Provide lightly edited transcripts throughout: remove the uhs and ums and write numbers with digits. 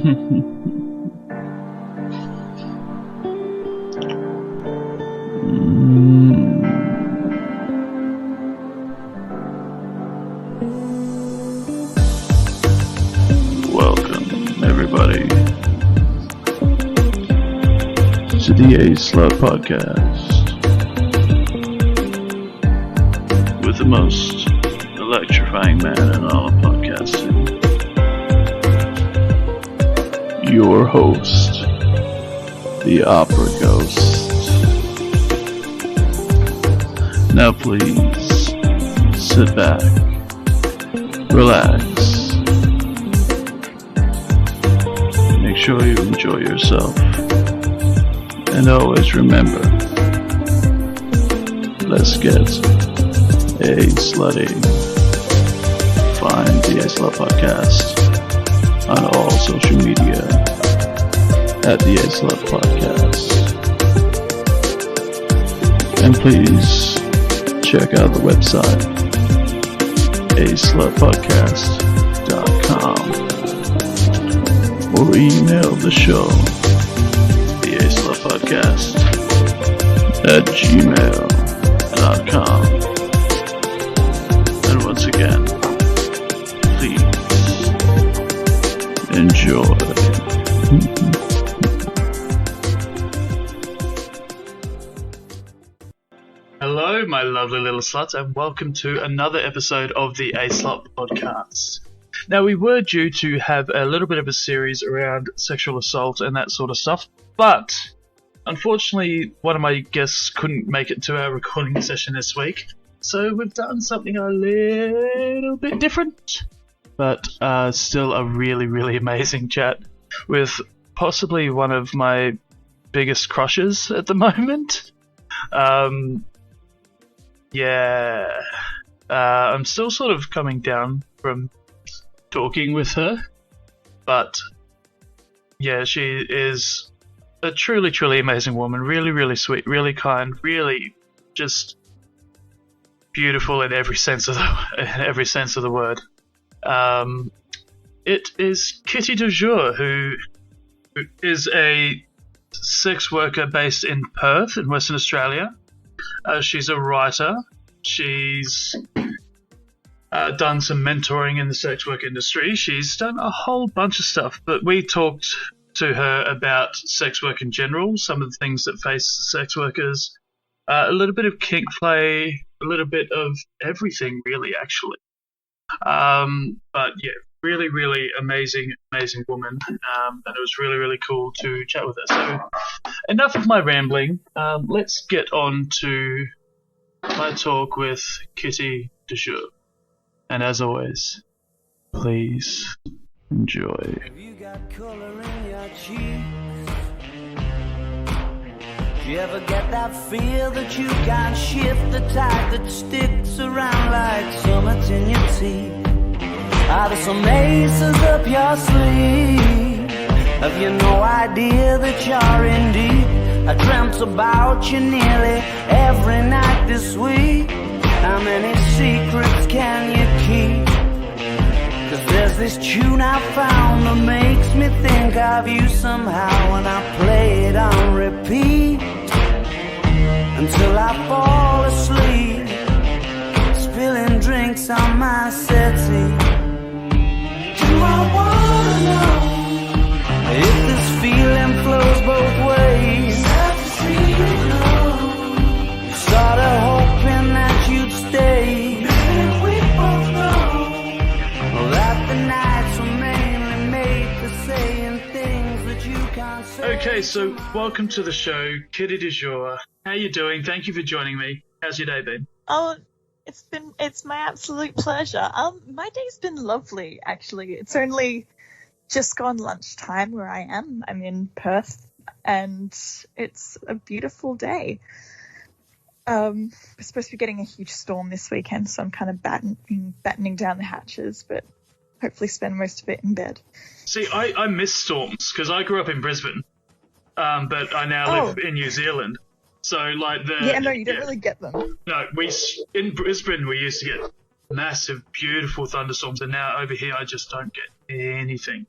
Welcome, everybody, to the A-Slut Podcast with the most electrifying man in all of podcasting. Your host, the Opera Ghost. Now please, sit back, relax, make sure you enjoy yourself, and always remember, let's get A-Slutty. Find the A-Slut Podcast on all social media at the A-Slut Podcast. And please check out the website A-SlutPodcast.com or email the show the A-Slut Podcast at gmail.com. And once again, please enjoy. Hello, my lovely little sluts, and welcome to another episode of the A-Slut Podcast. Now, we were due to have a little bit of a series around sexual assault and that sort of stuff, but unfortunately, one of my guests couldn't make it to our recording session this week, so we've done something a little bit different, but still a really, really amazing chat with possibly one of my biggest crushes at the moment. I'm still sort of coming down from talking with her, but yeah, she is a truly, truly amazing woman. Really, really sweet, really kind, really just beautiful in every sense of the word. It is Kitty Du Jour, who is a sex worker based in Perth in Western Australia. She's a writer. She's done some mentoring in the sex work industry. She's done a whole bunch of stuff, but we talked to her about sex work in general, some of the things that face sex workers, a little bit of kink play, a little bit of everything, really, actually. But yeah, really, really amazing woman, and it was really, really cool to chat with her. So, enough of my rambling. Let's get on to my talk with Kitty Du Jour. And as always, please enjoy. Have you got color in your cheeks? Do you ever get that feel that you can't shift, the type that sticks around like summits in your teeth? Are there some aces up your sleeve? Have you no idea that you're in deep? I dreamt about you nearly every night this week. How many secrets can you keep? 'Cause there's this tune I found that makes me think of you somehow, and I play it on repeat until I fall asleep, spilling drinks on my settee. Do I wanna know if this feeling flows both ways? Started hoping that you'd stay. And we both know that the nights were mainly made for saying things that you can't say. Okay, so welcome to the show, Kitty Du Jour. How you doing? Thank you for joining me. How's your day been? Oh, it's my absolute pleasure. My day's been lovely, actually. It's only just gone lunchtime where I am. I'm in Perth, and it's a beautiful day. We're supposed to be getting a huge storm this weekend, so I'm kind of battening down the hatches, but hopefully spend most of it in bed. See, I miss storms because I grew up in Brisbane, but I now live in New Zealand. So, like you don't really get them. No, in Brisbane we used to get massive, beautiful thunderstorms, and now over here I just don't get anything.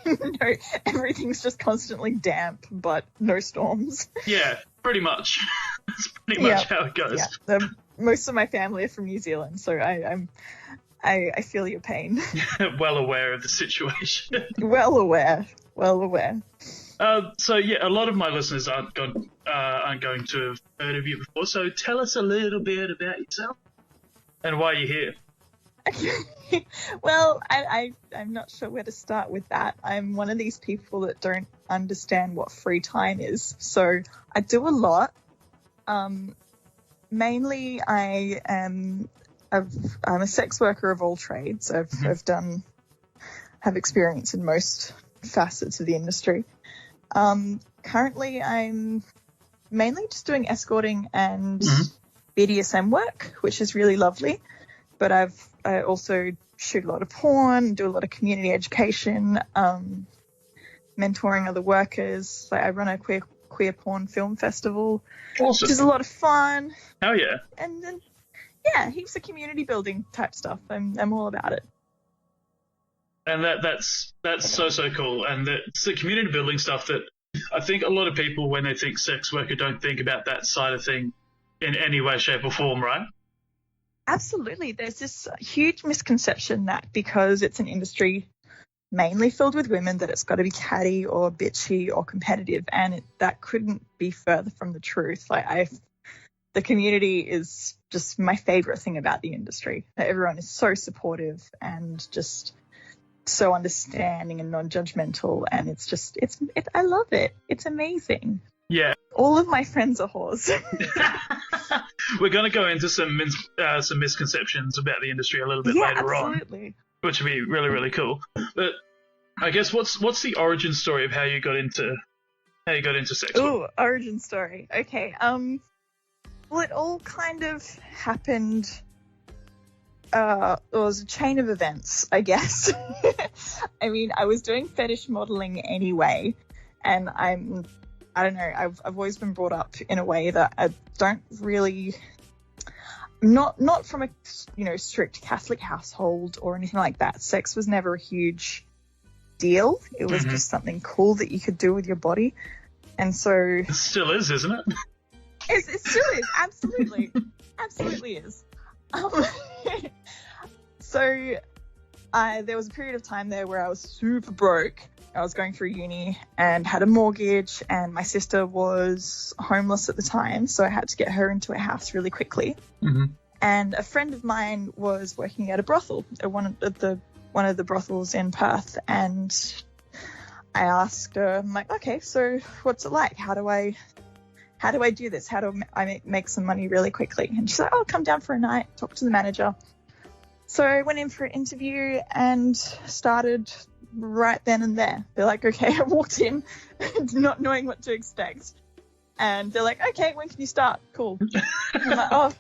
No, everything's just constantly damp, but no storms. Yeah, pretty much. That's pretty much how it goes. Yeah. Most of my family are from New Zealand, so I feel your pain. Well aware of the situation. Well aware. So yeah, a lot of my listeners aren't going to have heard of you before. So tell us a little bit about yourself and why you're here. Well, I'm not sure where to start with that. I'm one of these people that don't understand what free time is. So I do a lot. Mainly, I'm a sex worker of all trades. I've have experience in most facets of the industry. Currently, I'm mainly just doing escorting and BDSM work, which is really lovely. But I also shoot a lot of porn, do a lot of community education, mentoring other workers. Like I run a queer porn film festival, awesome. Which is a lot of fun. Oh yeah. And then heaps of community building type stuff. I'm all about it. And that's so cool. And it's the community building stuff that I think a lot of people, when they think sex worker, don't think about that side of thing in any way, shape or form, right? Absolutely. There's this huge misconception that because it's an industry mainly filled with women that it's got to be catty or bitchy or competitive, and that couldn't be further from the truth. Like the community is just my favorite thing about the industry. Everyone is so supportive and just so understanding and non-judgmental, and it's I love it. It's amazing. Yeah. All of my friends are whores. We're going to go into some misconceptions about the industry a little bit later absolutely. On, which would be really, really cool. But I guess what's the origin story of how you got into sex work? Ooh, origin story. Okay. Well, it all kind of happened. It was a chain of events, I guess. I mean, I was doing fetish modeling anyway, and I don't know, I've always been brought up in a way that I don't really, not from a, strict Catholic household or anything like that. Sex was never a huge deal. It was just something cool that you could do with your body. And so... It still is, isn't it? It still is, absolutely. Absolutely is. So there was a period of time there where I was super broke. I was going through uni and had a mortgage, and my sister was homeless at the time, so I had to get her into a house really quickly. And a friend of mine was working at a brothel, at one of the brothels in Perth, and I asked her, I'm like, okay, so what's it like? How do I do this? How do I make some money really quickly? And she's like, oh, come down for a night, talk to the manager. So I went in for an interview and started right then and there. They're like, okay, I walked in not knowing what to expect. And they're like, okay, when can you start? Cool. I'm like, oh,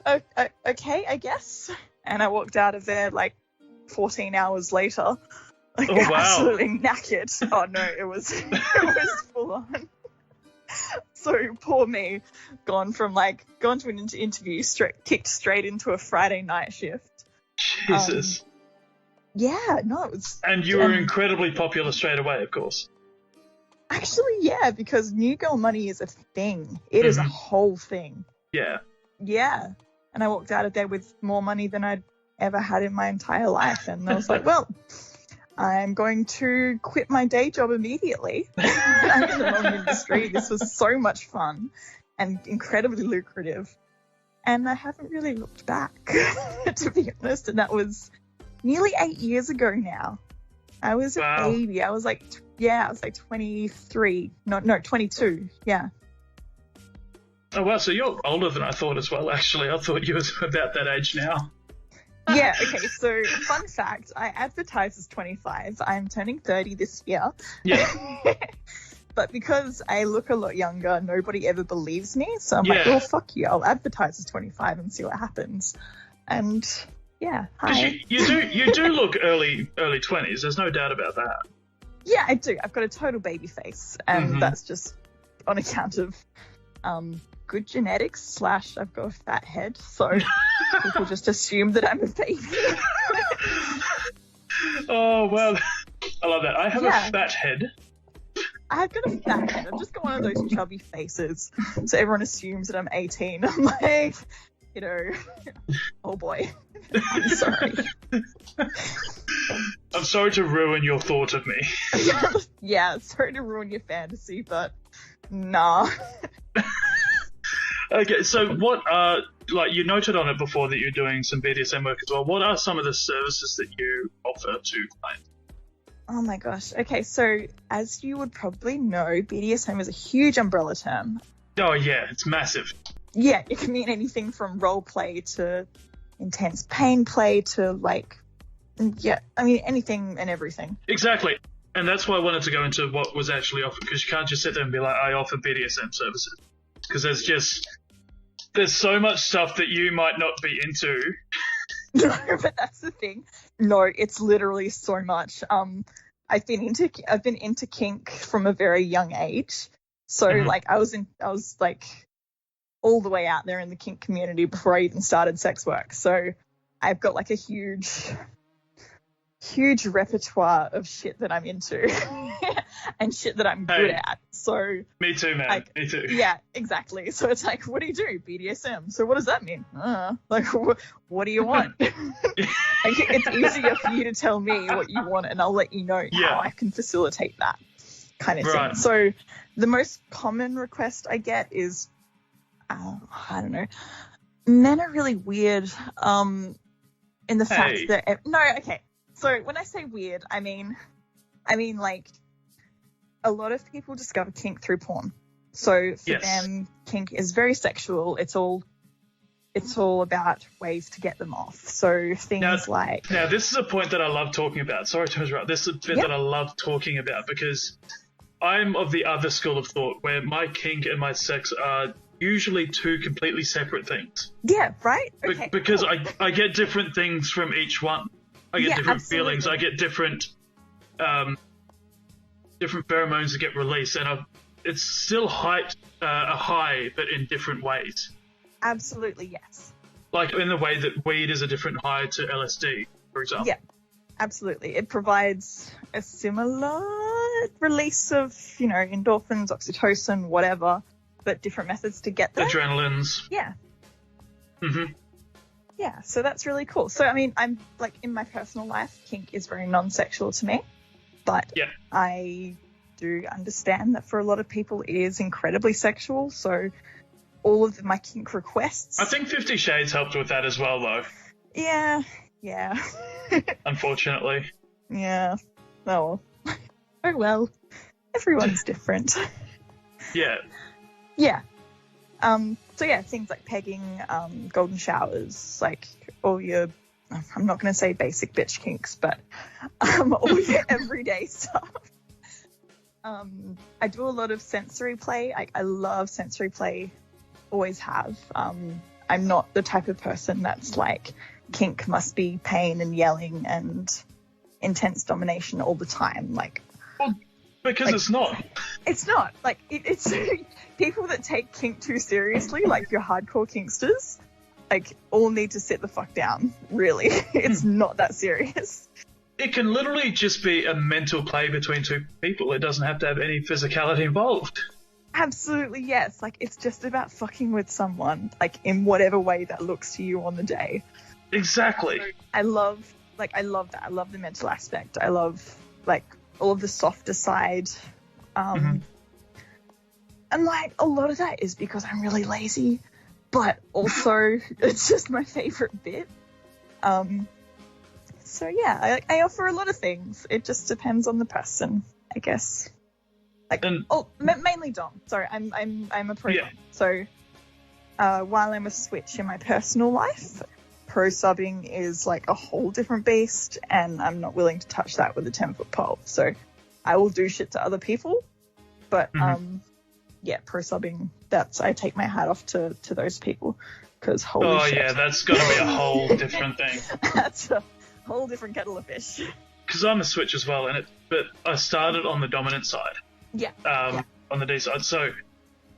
okay, I guess. And I walked out of there like 14 hours later, like absolutely knackered. Oh no, it was full on. So poor me, gone to an interview, kicked straight into a Friday night shift. Jesus. Yeah, no, it was... And you were incredibly popular straight away, of course. Actually, yeah, because New Girl Money is a thing. It is a whole thing. Yeah. Yeah. And I walked out of there with more money than I'd ever had in my entire life. And I was like, well, I'm going to quit my day job immediately. I'm in the wrong industry. This was so much fun and incredibly lucrative. And I haven't really looked back, to be honest. And that was nearly 8 years ago now. I was a baby. I was like 23. No, 22. Yeah. Oh, wow. So you're older than I thought as well, actually. I thought you was about that age now. Yeah, okay. So, fun fact, I advertise as 25. I'm turning 30 this year. Yeah. But because I look a lot younger, nobody ever believes me. So I'm like, well, fuck you. I'll advertise as 25 and see what happens. And yeah, hi. You do look early 20s. There's no doubt about that. Yeah, I do. I've got a total baby face, and that's just on account of good genetics / I've got a fat head. So people just assume that I'm a baby. Oh, well, I love that. I have a fat head. I've got a fat head. I've just got one of those chubby faces, so everyone assumes that I'm 18. I'm like, you know, oh boy. I'm sorry. I'm sorry to ruin your thought of me. Yeah, sorry to ruin your fantasy, but nah. Okay, so what like you noted on it before that you're doing some BDSM work as well. What are some of the services that you offer to clients? Oh my gosh. Okay, so as you would probably know, BDSM is a huge umbrella term. Oh yeah, it's massive. Yeah, it can mean anything from role play to intense pain play to like, yeah, I mean anything and everything. Exactly. And that's why I wanted to go into what was actually offered, because you can't just sit there and be like, I offer BDSM services. Because there's so much stuff that you might not be into. No, but that's the thing. No, it's literally so much. I've been into kink from a very young age. So like I was like all the way out there in the kink community before I even started sex work. So I've got like a huge repertoire of shit that I'm into and shit that I'm good at. So me too, man. Like, me too. Yeah, exactly. So it's like, what do you do? BDSM. So what does that mean? Like, what do you want? Like, it's easier for you to tell me what you want, and I'll let you know how I can facilitate that kind of thing. So the most common request I get is, I don't know, men are really weird. In the fact that So when I say weird, I mean like a lot of people discover kink through porn. So for them, kink is very sexual. It's all about ways to get them off. So things like... Now, this is a point that I love talking about. Sorry to interrupt. This is a bit that I love talking about because I'm of the other school of thought where my kink and my sex are usually two completely separate things. Yeah, right? Okay, because I get different things from each one. I get different feelings. I get different pheromones that get released, and it's still a high, but in different ways. Absolutely, yes. Like in the way that weed is a different high to LSD, for example. Yeah, absolutely. It provides a similar release of, you know, endorphins, oxytocin, whatever, but different methods to get there. Adrenalines. Yeah. Mm-hmm. Yeah, so that's really cool. So, I mean, I'm like in my personal life, kink is very non-sexual to me, but I do understand that for a lot of people it is incredibly sexual. So all of my kink requests. I think 50 Shades helped with that as well, though. Yeah. Unfortunately. Yeah. Oh, oh well. Everyone's different. Yeah. Yeah. So yeah, things like pegging, golden showers, like all your, I'm not going to say basic bitch kinks, but all your everyday stuff. I do a lot of sensory play. I love sensory play, always have. I'm not the type of person that's like, kink must be pain and yelling and intense domination all the time. Like, well, because like, it's not. It's not. Like, it's people that take kink too seriously, like your hardcore kinksters, like, all need to sit the fuck down, really. It's not that serious. It can literally just be a mental play between two people. It doesn't have to have any physicality involved. Absolutely, yes. Like, it's just about fucking with someone, like, in whatever way that looks to you on the day. Exactly. I love that. I love the mental aspect. I love, like, all of the softer side. And, like, a lot of that is because I'm really lazy, but also it's just my favorite bit. So, yeah, I offer a lot of things. It just depends on the person, I guess. Like, mainly dom. Sorry, I'm a pro dom. So, while I'm a switch in my personal life, pro subbing is like a whole different beast, and I'm not willing to touch that with a 10-foot pole. So, I will do shit to other people, but yeah, pro subbing. I take my hat off to those people, because holy shit. Yeah, that's got to be a whole different thing. That's a whole different kettle of fish. Because I'm a switch as well, but I started on the dominant side. On the D side. So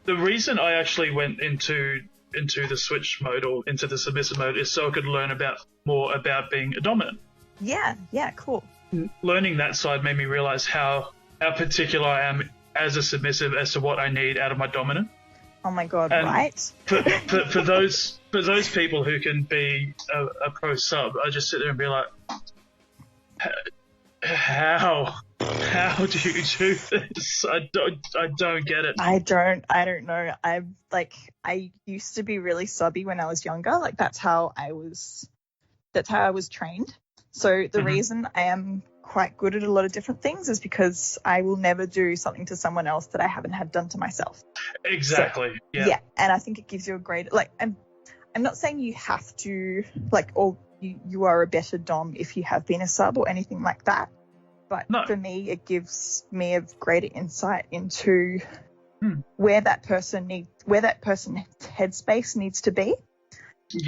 the reason I actually went into the switch mode or into the submissive mode is so I could learn more about being a dominant. Yeah, cool. learning that side made me realize how particular I am as a submissive as to what I need out of my dominant. Oh my God, And right? For those people who can be a pro sub, I just sit there and be like, how do you do this? I don't get it. I don't know. I used to be really subby when I was younger. Like that's how I was trained. So the reason I am quite good at a lot of different things is because I will never do something to someone else that I haven't had done to myself. Exactly. So, yeah. And I think it gives you a great, like, I'm not saying you have to, like, or you are a better dom if you have been a sub or anything like that. But for me, it gives me a greater insight into where that person's headspace needs to be,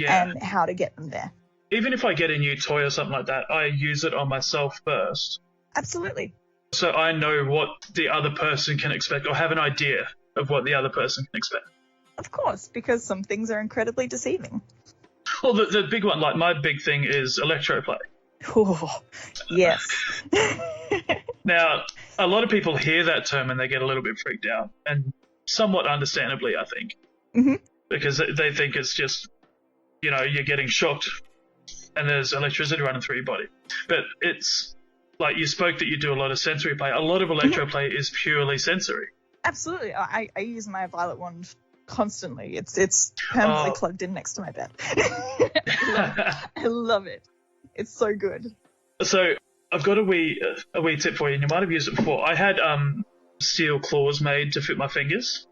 and how to get them there. Even if I get a new toy or something like that, I use it on myself first. Absolutely. So I know what the other person can expect, or have an idea of what the other person can expect. Of course, because some things are incredibly deceiving. Well, the big one, like my big thing is electroplay. Oh, yes. Now, a lot of people hear that term and they get a little bit freaked out, and somewhat understandably, I think. Because they think it's just, you're getting shocked and there's electricity running through your body. But it's like you spoke that you do a lot of sensory play. A lot of electroplay is purely sensory. Absolutely. I use my violet wand constantly. It's permanently plugged in next to my bed. I love it. It's so good. So I've got a wee tip for you, and you might have used it before. I had steel claws made to fit my fingers.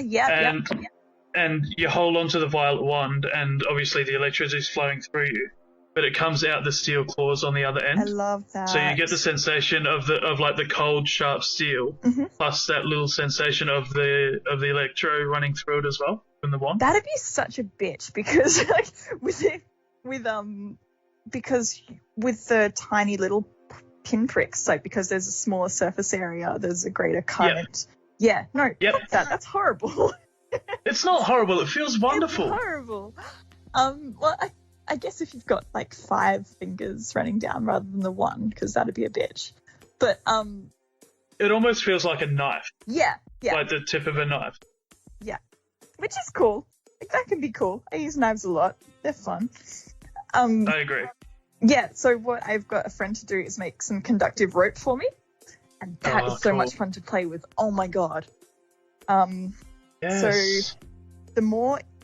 Yeah. And you hold onto the violet wand, and obviously the electricity is flowing through you, but it comes out the steel claws on the other end. I love that. So you get the sensation of the cold, sharp steel, plus that little sensation of the electro running through it as well from the wand. That'd be such a bitch because because with the tiny little pinpricks, like because there's a smaller surface area, there's a greater current. Yeah, no, fuck that. That's horrible. It's not horrible. It feels wonderful. It's horrible. Well, I guess if you've got like 5 fingers running down rather than the one, because that'd be a bitch. But it almost feels like a knife. Yeah. Like the tip of a knife. Yeah, which is cool. Like, that can be cool. I use knives a lot. They're fun. I agree. Yeah. So what I've got a friend to do is make some conductive rope for me, and that is so much fun to play with. Oh my God. Yes. So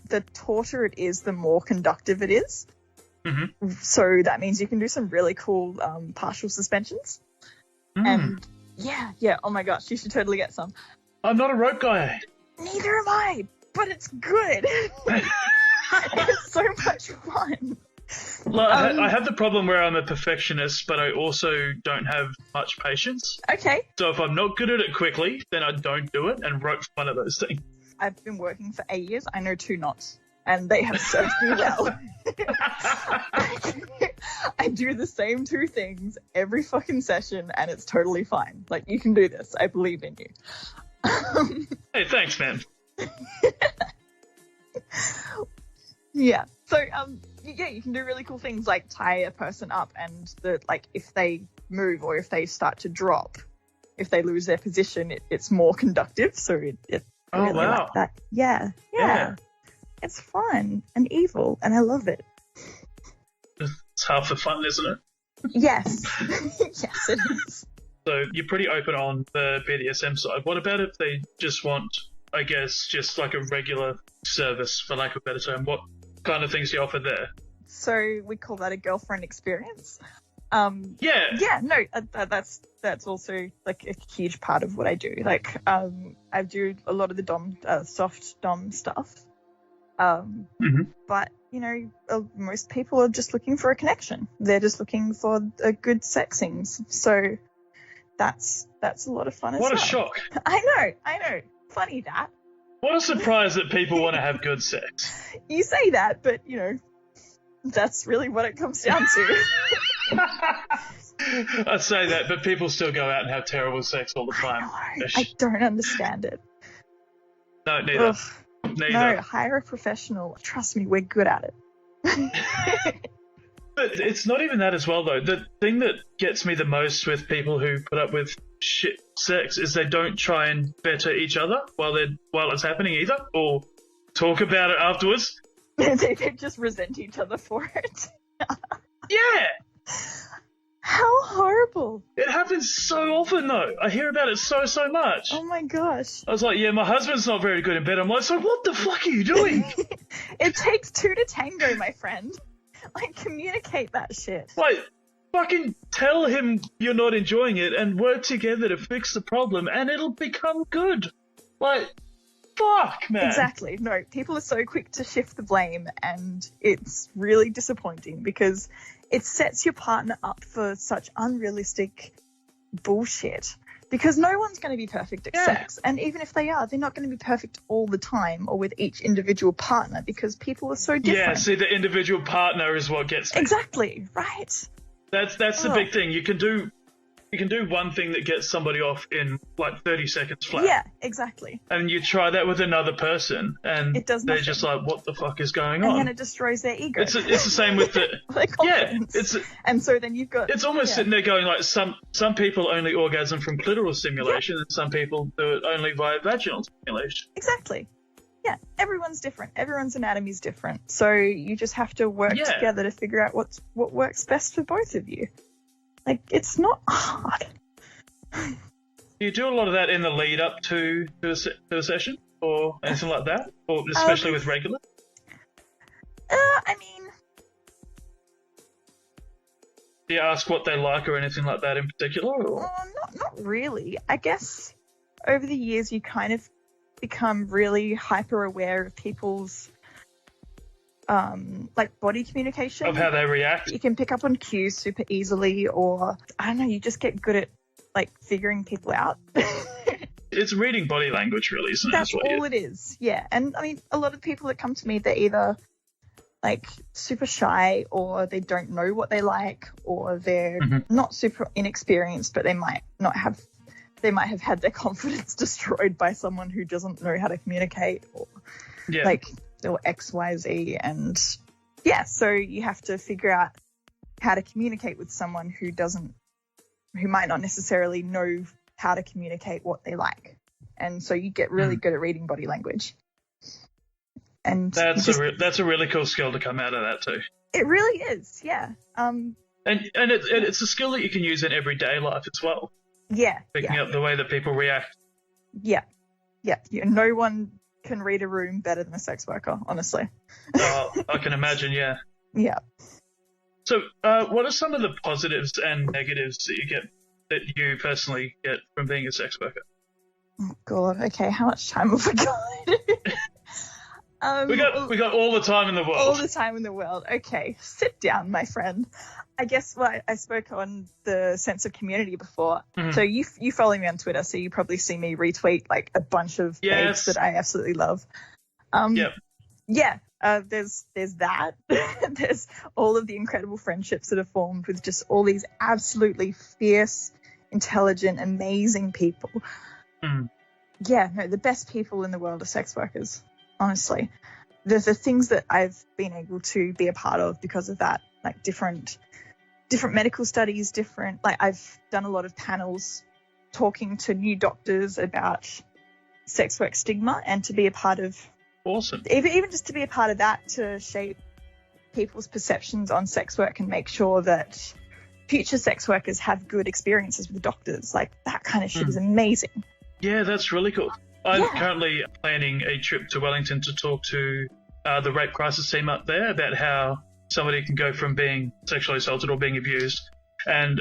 the tauter it is, the more conductive it is. So that means you can do some really cool partial suspensions. And yeah. Oh my gosh, you should totally get some. I'm not a rope guy. Neither am I, but it's good. It's so much fun. I have the problem where I'm a perfectionist, but I also don't have much patience. Okay. So if I'm not good at it quickly, then I don't do it, and rope's one of those things. I've been working for 8 years. I know 2 knots, and they have served me well. I do the same 2 things every fucking session, and it's totally fine. Like, you can do this. I believe in you. Hey, thanks, man. Yeah. So, you can do really cool things like tie a person up, and if they move or if they start to drop, if they lose their position, it's more conductive. So it really wow. like that. Yeah. It's fun and evil, and I love it. It's half the fun, isn't it? Yes. Yes, it is. So you're pretty open on the BDSM side. What about if they just want, I guess, just like a regular service, for lack of a better term? What kind of things do you offer there? So we call that a girlfriend experience. Yeah, no, that's also like a huge part of what I do. Like, I do a lot of the soft dom stuff. But most people are just looking for a connection. They're just looking for a good sexings. So that's a lot of fun as well. What a shock! I know. Funny that. What a surprise that people want to have good sex. You say that, but that's really what it comes down to. I say that, but people still go out and have terrible sex all the time. I don't understand it. No, neither. Ugh. Neither. No, hire a professional. Trust me, we're good at it. But it's not even that as well, though. The thing that gets me the most with people who put up with shit sex is they don't try and better each other while it's happening either, or talk about it afterwards. They just resent each other for it. Yeah! How horrible. It happens so often, though. I hear about it so much. Oh my gosh. I was like, yeah, my husband's not very good in bed. I'm like, so what the fuck are you doing? It takes two to tango, my friend. Like, communicate that shit. Like, fucking tell him you're not enjoying it and work together to fix the problem and it'll become good. Like, fuck, man. Exactly. No, people are so quick to shift the blame, and it's really disappointing because it sets your partner up for such unrealistic bullshit. Because no one's going to be perfect at sex. And even if they are, they're not going to be perfect all the time or with each individual partner because people are so different. Yeah, see, the individual partner is what gets me. Exactly, right. That's the big thing. You can do one thing that gets somebody off in like 30 seconds flat. Yeah, exactly. And you try that with another person and it does they're nothing. just like, what the fuck is going on? And then it destroys their ego. It's the same with the... their confidence. And so then you've got... It's almost sitting there going like, some people only orgasm from clitoral stimulation and some people do it only via vaginal stimulation. Exactly. Yeah, everyone's different. Everyone's anatomy's different. So you just have to work together to figure out what works best for both of you. Like, it's not hard. Do you do a lot of that in the lead up to a session or anything like that? Or especially with regular? I mean... Do you ask what they like or anything like that in particular? Or? Not really. I guess over the years you kind of become really hyper aware of people's like body communication. Of how they react. You can pick up on cues super easily, or I don't know, you just get good at like figuring people out. It's reading body language, really, isn't it? That's all it is. Yeah. And I mean, a lot of people that come to me, they're either like super shy, or they don't know what they like, or they're not super inexperienced, but they might have had their confidence destroyed by someone who doesn't know how to communicate, or or XYZ. And so you have to figure out how to communicate with someone who might not necessarily know how to communicate what they like. And so you get really good at reading body language. And that's a really cool skill to come out of that too. It really is, yeah. And it's a skill that you can use in everyday life as well. Yeah. Picking up the way that people react. Yeah. No one can read a room better than a sex worker, honestly. I can imagine, yeah. Yeah. So, what are some of the positives and negatives that you personally get from being a sex worker? Oh God. Okay, how much time have we got? We got all the time in the world. All the time in the world. Okay, sit down, my friend. I guess I spoke on the sense of community before. So you follow me on Twitter, so you probably see me retweet like a bunch of babes that I absolutely love. Yeah. There's that. There's all of the incredible friendships that have formed with just all these absolutely fierce, intelligent, amazing people. Yeah, no, the best people in the world are sex workers. Honestly, the things that I've been able to be a part of because of that, like different medical studies, I've done a lot of panels talking to new doctors about sex work stigma, and to be a part of even just to be a part of that, to shape people's perceptions on sex work and make sure that future sex workers have good experiences with doctors. Like, that kind of shit is amazing. Yeah, that's really cool. I'm currently planning a trip to Wellington to talk to the rape crisis team up there about how somebody can go from being sexually assaulted or being abused, and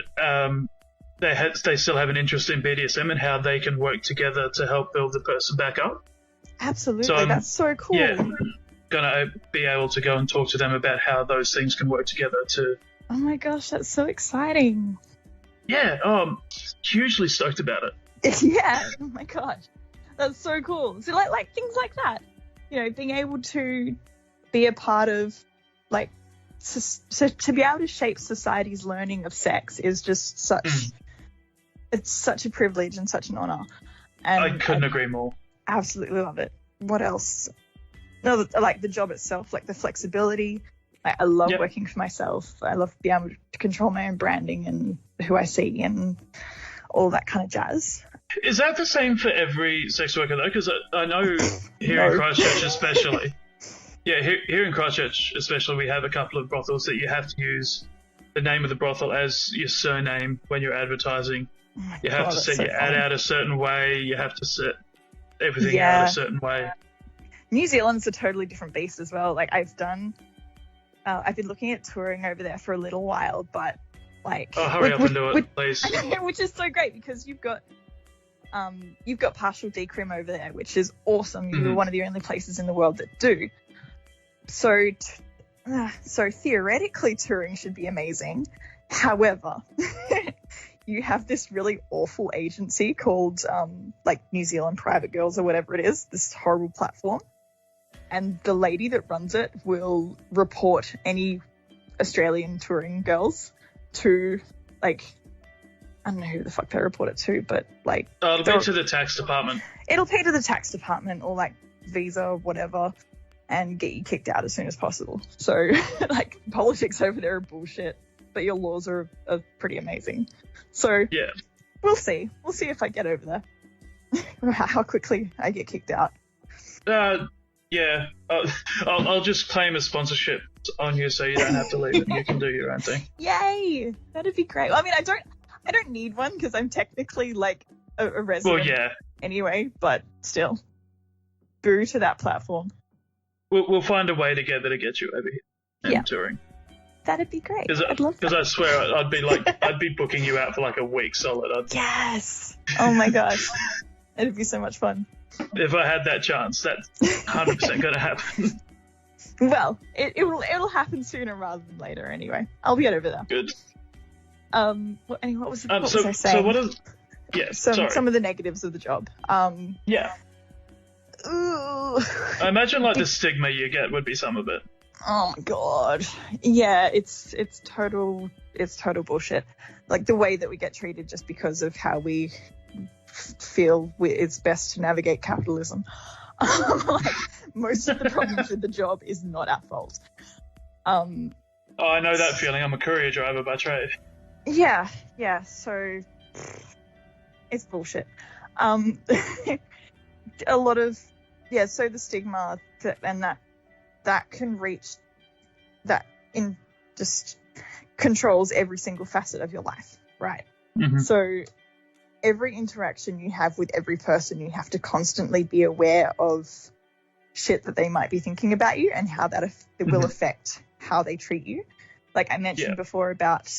they still have an interest in BDSM and how they can work together to help build the person back up. Absolutely, so that's so cool. Yeah, gonna be able to go and talk to them about how those things can work together to... Oh my gosh, that's so exciting. Yeah, I'm hugely stoked about it. Yeah, oh my gosh. That's so cool. So like things like that, you know, being able to be a part of, like, so to be able to shape society's learning of sex is just it's such a privilege and such an honor. And I couldn't agree more. Absolutely love it. What else? No, like the job itself, like the flexibility, Like, I love Yep. working for myself. I love being able to control my own branding and who I see and all that kind of jazz. Is that the same for every sex worker though? Because I know here in No. Christchurch especially, here in Christchurch especially, we have a couple of brothels that you have to use the name of the brothel as your surname when you're advertising. Oh my You have God, to that's set so your ad fun. out a certain way. You have to set everything Yeah. out a certain way. New Zealand's a totally different beast as well. Like, I've been looking at touring over there for a little while, but like, Oh, hurry up and do it, please. which is so great because you've got partial decrim over there, which is awesome. You're Mhm. one of the only places in the world that do. So theoretically, touring should be amazing. However, you have this really awful agency called like New Zealand Private Girls or whatever it is. This horrible platform, and the lady that runs it will report any Australian touring girls to, like, I don't know who the fuck they report it to, but like, It'll be to the tax department. it'll pay to the tax department or like visa or whatever and get you kicked out as soon as possible. So like, politics over there are bullshit, but your laws are pretty amazing. So Yeah. we'll see if I get over there. How quickly I get kicked out. Yeah. I'll just claim a sponsorship on you so you don't have to leave and you can do your own thing. Yay, that'd be great. I mean, I don't need one because I'm technically like a resident Well, yeah. anyway, but still, boo to that platform. We'll find a way together to get you over here and Yeah. touring. That'd be great. I'd love that. Because I swear I'd be booking you out for like a week solid. Yes. Oh my gosh. It'd be so much fun. If I had that chance, that's 100% going to happen. Well, it'll happen sooner rather than later anyway. I'll get over there. Good. What was I saying? So what is? Yeah. Sorry. Some of the negatives of the job. Yeah. Ooh. I imagine like the stigma you get would be some of it. Oh my god. Yeah, it's total bullshit. Like, the way that we get treated just because of how we feel it's best to navigate capitalism. Like, most of the problems with the job is not our fault. Oh, I know that feeling. I'm a courier driver by trade. Yeah, so it's bullshit. A lot of, so the stigma that can reach, that in just controls every single facet of your life, right? Mm-hmm. So every interaction you have with every person, you have to constantly be aware of shit that they might be thinking about you and how that it will affect how they treat you. Like I mentioned before about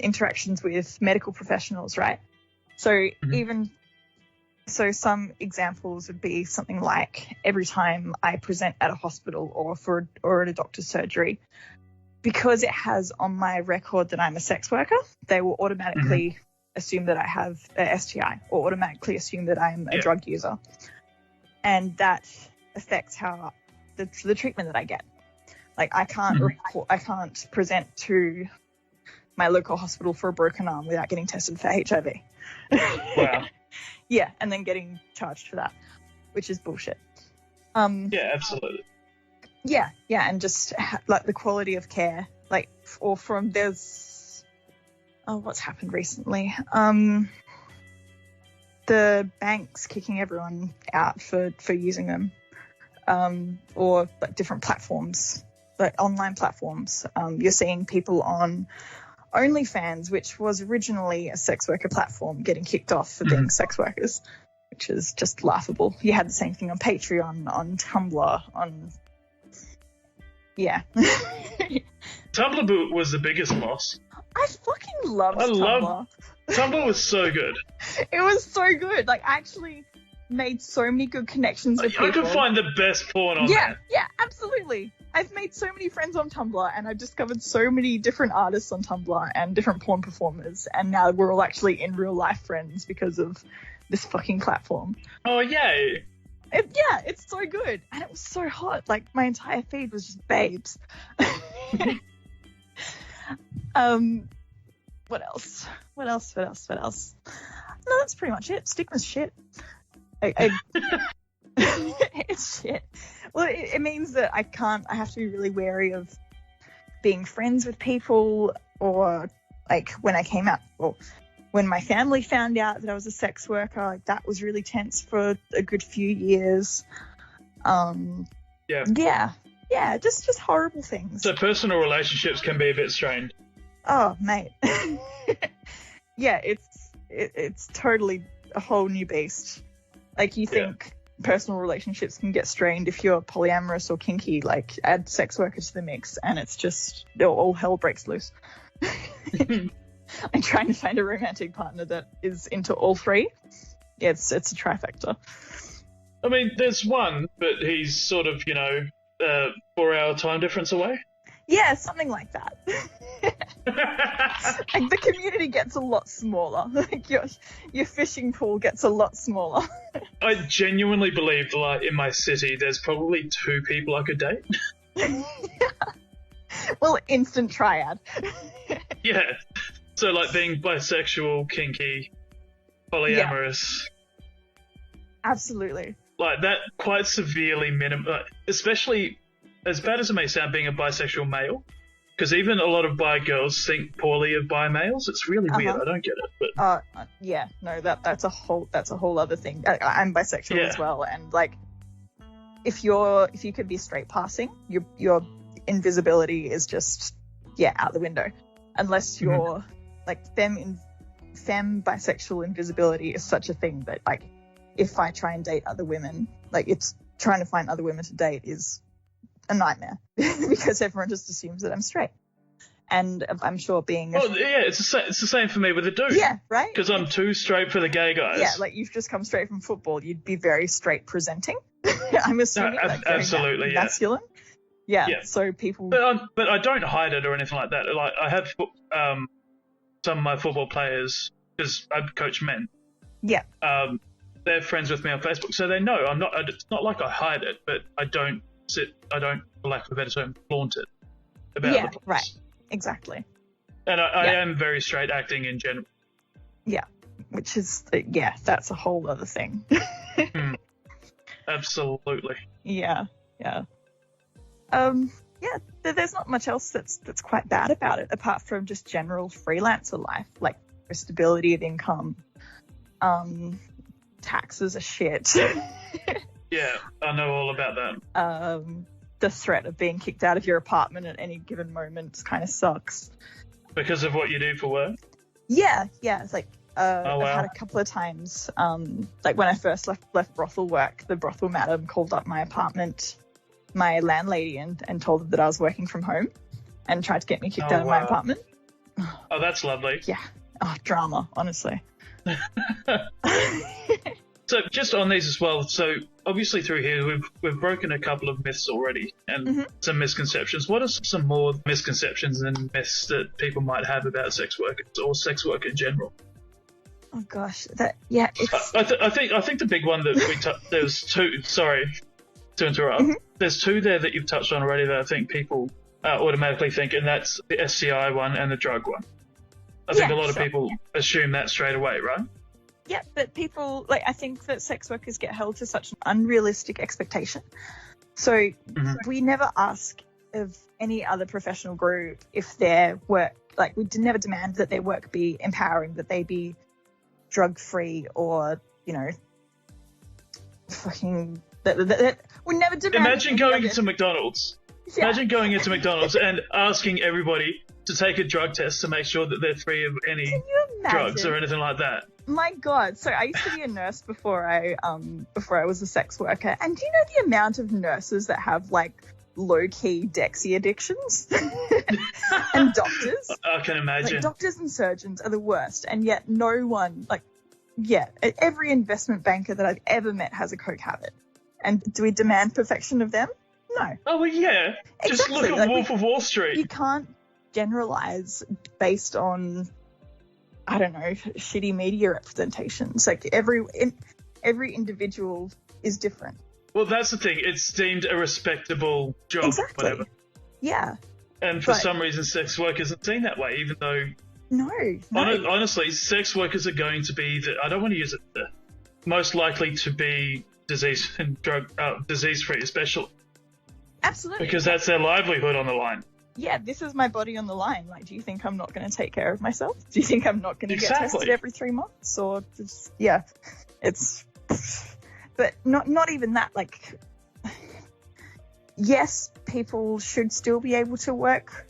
interactions with medical professionals, right? So some examples would be something like every time I present at a hospital or at a doctor's surgery, because it has on my record that I'm a sex worker, they will automatically assume that I have a STI or automatically assume that I'm a drug user. And that affects how the treatment that I get. Like I can't present to my local hospital for a broken arm without getting tested for HIV. Wow. Yeah, and then getting charged for that, which is bullshit. Yeah, absolutely. Yeah, and just like the quality of care, like, or from what's happened recently? The banks kicking everyone out for using them, or like different platforms, like online platforms. You're seeing people on OnlyFans, which was originally a sex worker platform, getting kicked off for being sex workers, which is just laughable. You had the same thing on Patreon, on Tumblr, Tumblr was the biggest loss. I fucking loved Tumblr. Tumblr was so good. It was so good. Like, I actually made so many good connections with people. I could find the best porn on there. Yeah, absolutely. I've made so many friends on Tumblr, and I've discovered so many different artists on Tumblr and different porn performers, and now we're all actually in real life friends because of this fucking platform. Oh, yay. It's so good. And it was so hot. Like, my entire feed was just babes. What else? No, that's pretty much it. Stigma's shit. It's shit. Well, it means that I have to be really wary of being friends with people, or like when I came out, or when my family found out that I was a sex worker, like that was really tense for a good few years. Yeah, just horrible things. So personal relationships can be a bit strained. Oh, mate. Yeah, it's totally a whole new beast. Like, you think personal relationships can get strained if you're polyamorous or kinky, like add sex worker to the mix and it's just all hell breaks loose. I'm trying to find a romantic partner that is into all three. Yeah, it's a trifecta. I mean, there's one, but he's sort of, 4-hour time difference away. Yeah, something like that. Like, the community gets a lot smaller. Like, your fishing pool gets a lot smaller. I genuinely believe, like, in my city, there's probably 2 people I could date. Well, instant triad. Yeah. So, like, being bisexual, kinky, polyamorous. Yeah. Absolutely. Like, that quite severely especially, as bad as it may sound, being a bisexual male, because even a lot of bi girls think poorly of bi males. It's really weird. I don't get it. But yeah, no, that's a whole other thing. I'm bisexual as well, and like, if you could be straight passing, your invisibility is just out the window, unless you're like femme bisexual invisibility is such a thing that, like, if I try and date other women, like, it's trying to find other women to date is a nightmare because everyone just assumes that I'm straight. And I'm sure being it's the same for me with a dude. Yeah, right? Because I'm too straight for the gay guys. Yeah, like, you've just come straight from football. You'd be very straight presenting. I'm assuming absolutely, masculine. Yeah. So people... But I don't hide it or anything like that. Like, I have some of my football players, because I coach men. Yeah. They're friends with me on Facebook, so they know I'm not. It's not like I hide it, but I don't, for lack of a better term, flaunt it about the place. Right, exactly. And I am very straight acting in general. Yeah, which is that's a whole other thing. Absolutely. Yeah. There's not much else that's quite bad about it, apart from just general freelancer life, like stability of income. Taxes are shit. Yeah, I know all about that. The threat of being kicked out of your apartment at any given moment kind of sucks. Because of what you do for work? Yeah. It's like, I've had a couple of times, like when I first left brothel work, the brothel madam called up my apartment, my landlady, and told her that I was working from home and tried to get me kicked out of my apartment. Oh, that's lovely. Yeah. Oh, drama, honestly. So just on these as well, so obviously through here we've broken a couple of myths already and some misconceptions. What are some more misconceptions and myths that people might have about sex workers or sex work in general? Oh gosh, it's... I think the big one that there's 2. Sorry to interrupt. There's 2 there that you've touched on already that I think people automatically think, and that's the SCI one and the drug one. I think a lot of people assume that straight away, right? Yeah, but people, like, I think that sex workers get held to such an unrealistic expectation. So we never ask of any other professional group if their work, like, we never demand that their work be empowering, that they be drug-free or, fucking, that we never demand. Imagine going into McDonald's. Yeah. Imagine going into McDonald's and asking everybody to take a drug test to make sure that they're free of any drugs or anything like that. My God. So I used to be a nurse before I was a sex worker. And do you know the amount of nurses that have, like, low-key Dexy addictions? And doctors? I can imagine. Like, doctors and surgeons are the worst. And yet no one, every investment banker that I've ever met has a coke habit. And do we demand perfection of them? No. Oh, well, yeah. Exactly. Just look at Wolf of Wall Street. You can't generalize based on, I don't know, shitty media representations. Like, every individual is different. Well, that's the thing. It's deemed a respectable job, whatever. Yeah. And for some reason, sex work isn't seen that way, even though... No. Honestly, sex workers are going to be, I don't want to use it, most likely to be disease and drug disease-free, especially. Absolutely. Because that's their livelihood on the line. yeah, this is my body on the line. Like, do you think I'm not going to take care of myself? Do you think I'm not going to get tested every 3 months? Or just, yeah, it's, but not even that. Like, yes, people should still be able to work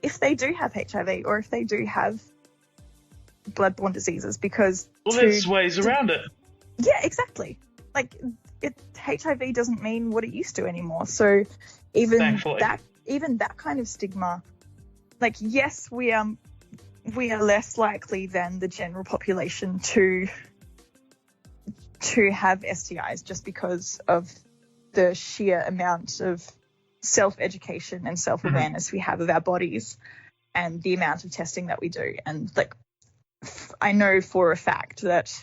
if they do have HIV or if they do have bloodborne diseases, because there's ways around it. Yeah, exactly. Like, HIV doesn't mean what it used to anymore. So even Thankfully. that kind of stigma, like, yes, we are less likely than the general population to have STIs just because of the sheer amount of self-education and self-awareness we have of our bodies and the amount of testing that we do. And, like, I know for a fact that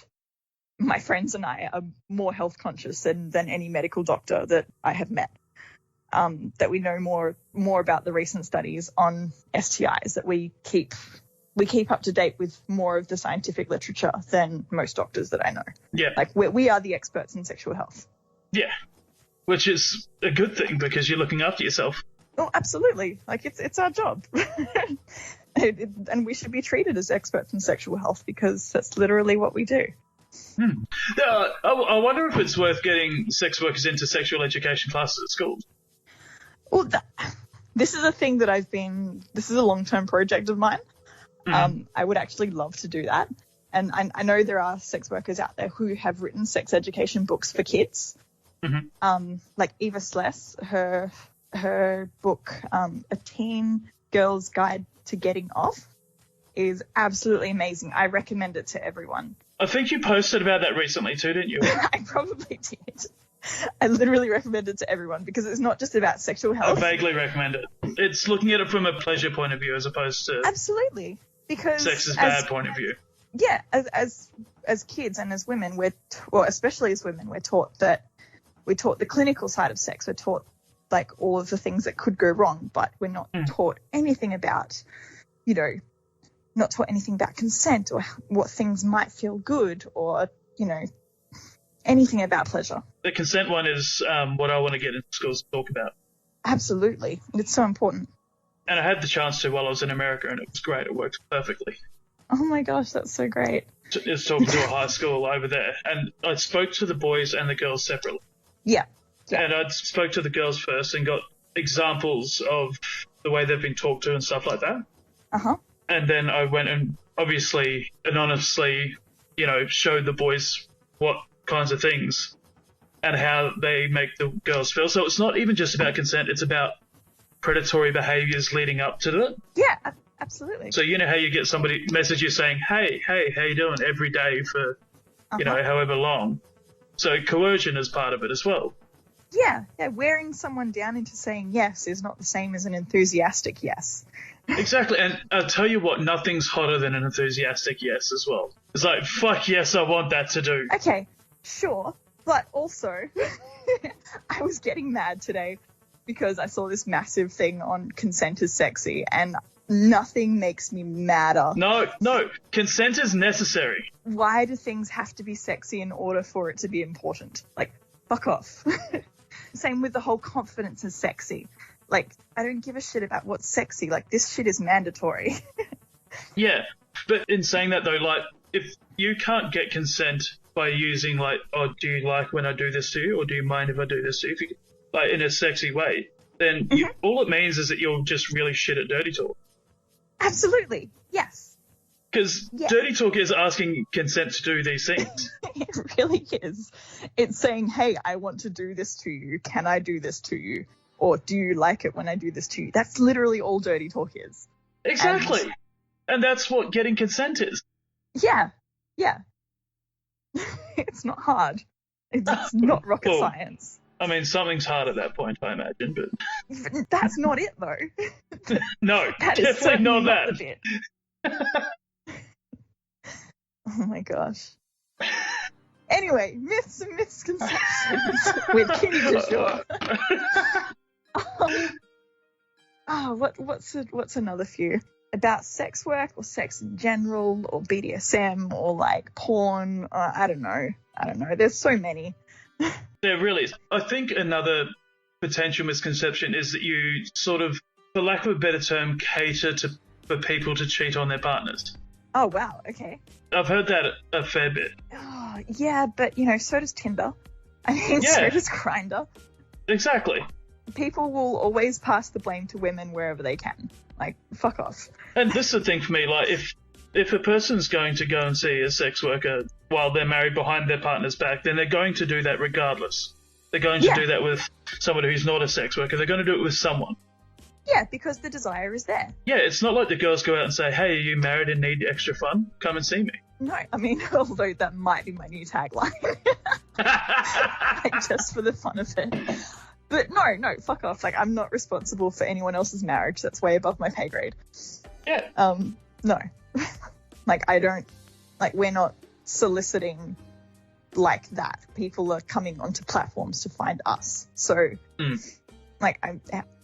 my friends and I are more health conscious than any medical doctor that I have met. That we know more about the recent studies on STIs, that we keep up to date with more of the scientific literature than most doctors that I know. Yeah. Like, we are the experts in sexual health. Yeah. Which is a good thing because you're looking after yourself. Oh, absolutely. Like, it's our job. And we should be treated as experts in sexual health because that's literally what we do. I wonder if it's worth getting sex workers into sexual education classes at schools. Well, this is a thing that this is a long-term project of mine. I would actually love to do that. And I know there are sex workers out there who have written sex education books for kids. Like Eva Sless, her book, A Teen Girl's Guide to Getting Off, is absolutely amazing. I recommend it to everyone. I think you posted about that recently too, didn't you? I probably did. I literally recommend it to everyone because it's not just about sexual health. I vaguely recommend it. It's looking at it from a pleasure point of view as opposed to absolutely, because sex is bad point of view. Yeah, as kids and as women, especially as women, we're taught the clinical side of sex. We're taught, like, all of the things that could go wrong, but we're not taught anything about, not taught anything about consent or what things might feel good or, anything about pleasure. The consent one is what I want to get into schools to talk about. Absolutely. It's so important. And I had the chance to while I was in America, and it was great. It worked perfectly. Oh my gosh, that's so great. Just talking to a high school over there. And I spoke to the boys and the girls separately. Yeah. And I spoke to the girls first and got examples of the way they've been talked to and stuff like that. And then I went and obviously anonymously, showed the boys what kinds of things and how they make the girls feel. So it's not even just about consent, it's about predatory behaviours leading up to it. Yeah, absolutely. So how you get somebody message you saying, hey, how you doing, every day for, however long. So coercion is part of it as well. Yeah, wearing someone down into saying yes is not the same as an enthusiastic yes. Exactly, and I'll tell you what, nothing's hotter than an enthusiastic yes as well. It's like, fuck yes, I want that to do. Okay, sure, but also, I was getting mad today because I saw this massive thing on consent is sexy, and nothing makes me madder. No, consent is necessary. Why do things have to be sexy in order for it to be important? Like, fuck off. Same with the whole confidence is sexy. Like, I don't give a shit about what's sexy. Like, this shit is mandatory. Yeah, but in saying that though, like, if you can't get consent by using like, oh, do you like when I do this to you, or do you mind if I do this to you, if you like in a sexy way, then all it means is that you're just really shit at dirty talk. Absolutely, yes. Because dirty talk is asking consent to do these things. It really is. It's saying, hey, I want to do this to you. Can I do this to you? Or do you like it when I do this to you? That's literally all dirty talk is. Exactly. And that's what getting consent is. Yeah. It's not hard. It's not rocket science. I mean, something's hard at that point, I imagine, but... That's not it, though. No, that definitely is not that. The bit. Oh my gosh. Anyway, myths and misconceptions with Kitty Du Jour. What's another few? About sex work or sex in general or BDSM or like porn? I don't know. There's so many. There really is. I think another potential misconception is that you sort of for lack of a better term, cater for people to cheat on their partners. Oh, wow. Okay. I've heard that a fair bit. Oh, yeah, but, so does Tinder. I mean, Yeah. so does Grindr. Exactly. People will always pass the blame to women wherever they can. Like, fuck off. And this is the thing for me, like, if a person's going to go and see a sex worker while they're married behind their partner's back, then they're going to do that regardless. They're going to do that with somebody who's not a sex worker. They're going to do it with someone. Yeah, because the desire is there. Yeah, it's not like the girls go out and say, hey, are you married and need extra fun? Come and see me. No, I mean, although that might be my new tagline. Like, just for the fun of it. But no, fuck off. Like, I'm not responsible for anyone else's marriage. That's way above my pay grade. Yeah. No. Like, we're not soliciting like that. People are coming onto platforms to find us. So, like, I'm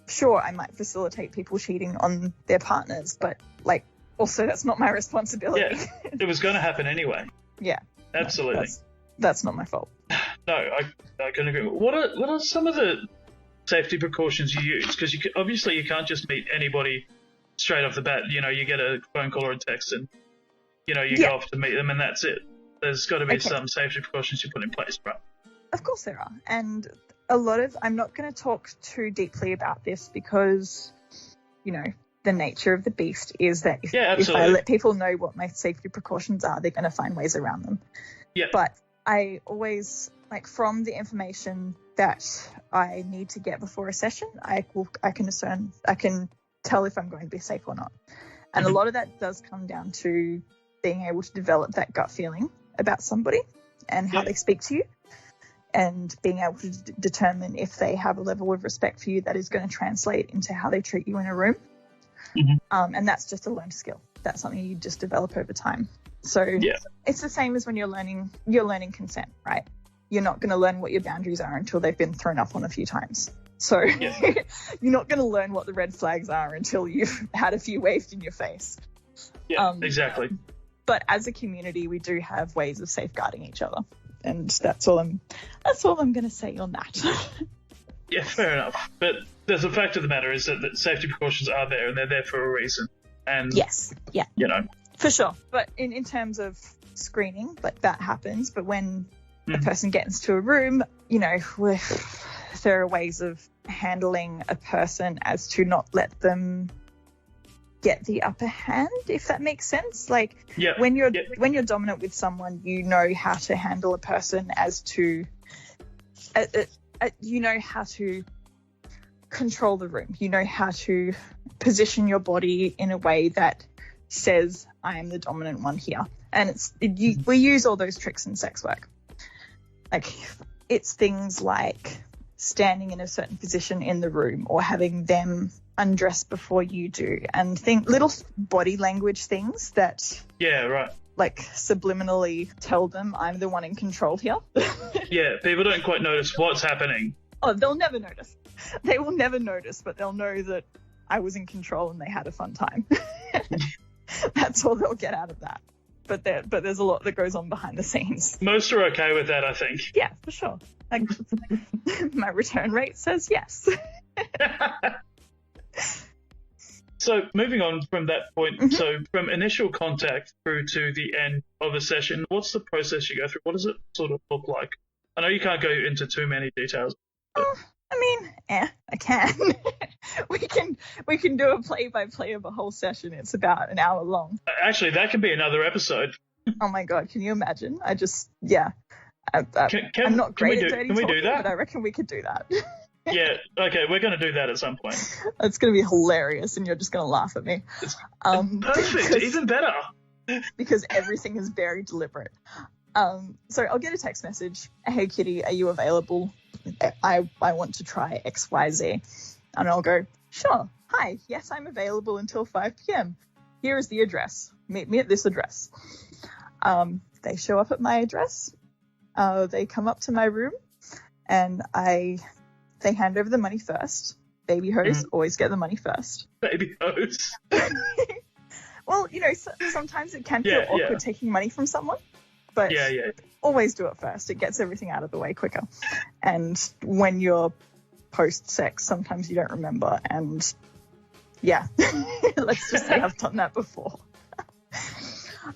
sure I might facilitate people cheating on their partners, but, like, also that's not my responsibility. Yeah, it was going to happen anyway. Yeah. Absolutely. No, that's not my fault. No, I can agree. What are some of the safety precautions you use? Because obviously you can't just meet anybody straight off the bat. You get a phone call or a text and, you go off to meet them and that's it. There's got to be some safety precautions you put in place, right? Of course there are. And I'm not going to talk too deeply about this because, the nature of the beast is that if I let people know what my safety precautions are, they're going to find ways around them. Yeah. But I always, from the information that I need to get before a session, I can tell if I'm going to be safe or not. And a lot of that does come down to being able to develop that gut feeling about somebody and how they speak to you, and being able to determine if they have a level of respect for you that is going to translate into how they treat you in a room. And that's just a learned skill. That's something you just develop over time. So it's the same as when you're learning consent, right? You're not going to learn what your boundaries are until they've been thrown up on a few times. So you're not going to learn what the red flags are until you've had a few waved in your face. Yeah, exactly. But as a community, we do have ways of safeguarding each other, and that's all I'm going to say on that. Yeah, fair enough. But the fact of the matter is that safety precautions are there, and they're there for a reason. And yes, yeah, for sure. But in terms of screening, like, that happens. But when a person gets into a room, there are ways of handling a person as to not let them get the upper hand, if that makes sense. Like, when you're dominant with someone, you know how to handle a person as to you know how to control the room. You know how to position your body in a way that says, I am the dominant one here. And we use all those tricks in sex work. Like, it's things like standing in a certain position in the room, or having them undress before you do, and little body language things that like subliminally tell them I'm the one in control here. Yeah, people don't quite notice what's happening. Oh, they'll never notice. They will never notice, but they'll know that I was in control and they had a fun time. That's all they'll get out of that. But there's a lot that goes on behind the scenes. Most are okay with that, I think. Yeah, for sure. Like, my return rate says yes. So moving on from that point, so from initial contact through to the end of a session, what's the process you go through? What does it sort of look like? I know you can't go into too many details. I mean, I can. we can do a play-by-play of a whole session. It's about an hour long. Actually, that can be another episode. Oh my God, can you imagine? I'm not great at dirty talking, but I reckon we could do that. Yeah, okay, we're going to do that at some point. It's going to be hilarious, and you're just going to laugh at me. Perfect, even better. Because everything is very deliberate. So I'll get a text message. Hey, Kitty, are you available? I want to try XYZ. And I'll go, sure. Hi, yes, I'm available until 5 p.m. Here is the address. Meet me at this address. They show up at my address. They come up to my room, and they hand over the money first. Baby hoes always get the money first. Baby hoes. Well, sometimes it can feel awkward taking money from someone, but always do it first. It gets everything out of the way quicker. And when you're post-sex, sometimes you don't remember, and Yeah. Let's just say I've done that before.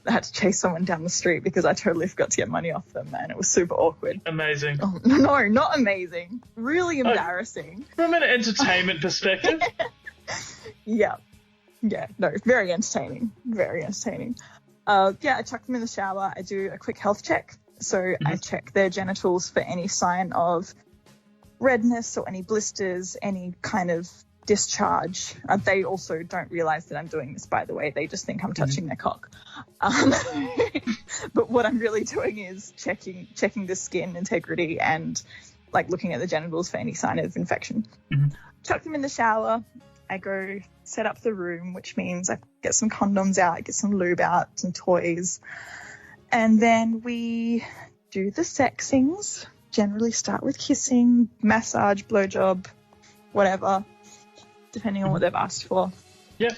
I had to chase someone down the street because I totally forgot to get money off them, and it was super awkward. Amazing. Oh, no, not amazing. Really embarrassing. From an entertainment perspective. Yeah. Yeah, no, very entertaining. Very entertaining. I chuck them in the shower. I do a quick health check. So I check their genitals for any sign of redness or any blisters, any kind of discharge. They also don't realize that I'm doing this, by the way. They just think I'm touching their cock. But what I'm really doing is checking the skin integrity and like looking at the genitals for any sign of infection. Chuck them in the shower. I go set up the room, which means I get some condoms out, get some lube out, some toys, and then we do the sexings. Generally start with kissing, massage, blowjob, whatever, depending on what they've asked for. Yep.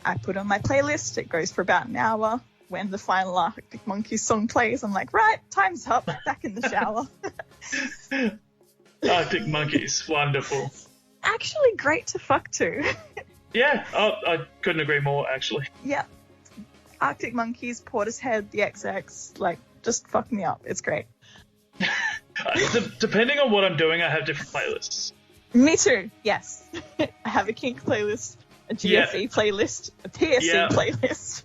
I put on my playlist. It goes for about an hour. When the final Arctic Monkeys song plays, I'm like, right, time's up, back in the shower. Arctic Monkeys, wonderful. Actually great to fuck to. Yeah, I couldn't agree more, actually. Yeah. Arctic Monkeys, Portishead, the XX, like, just fuck me up. It's great. Depending on what I'm doing, I have different playlists. Me too, yes. I have a kink playlist, a GFE playlist, a PSE playlist.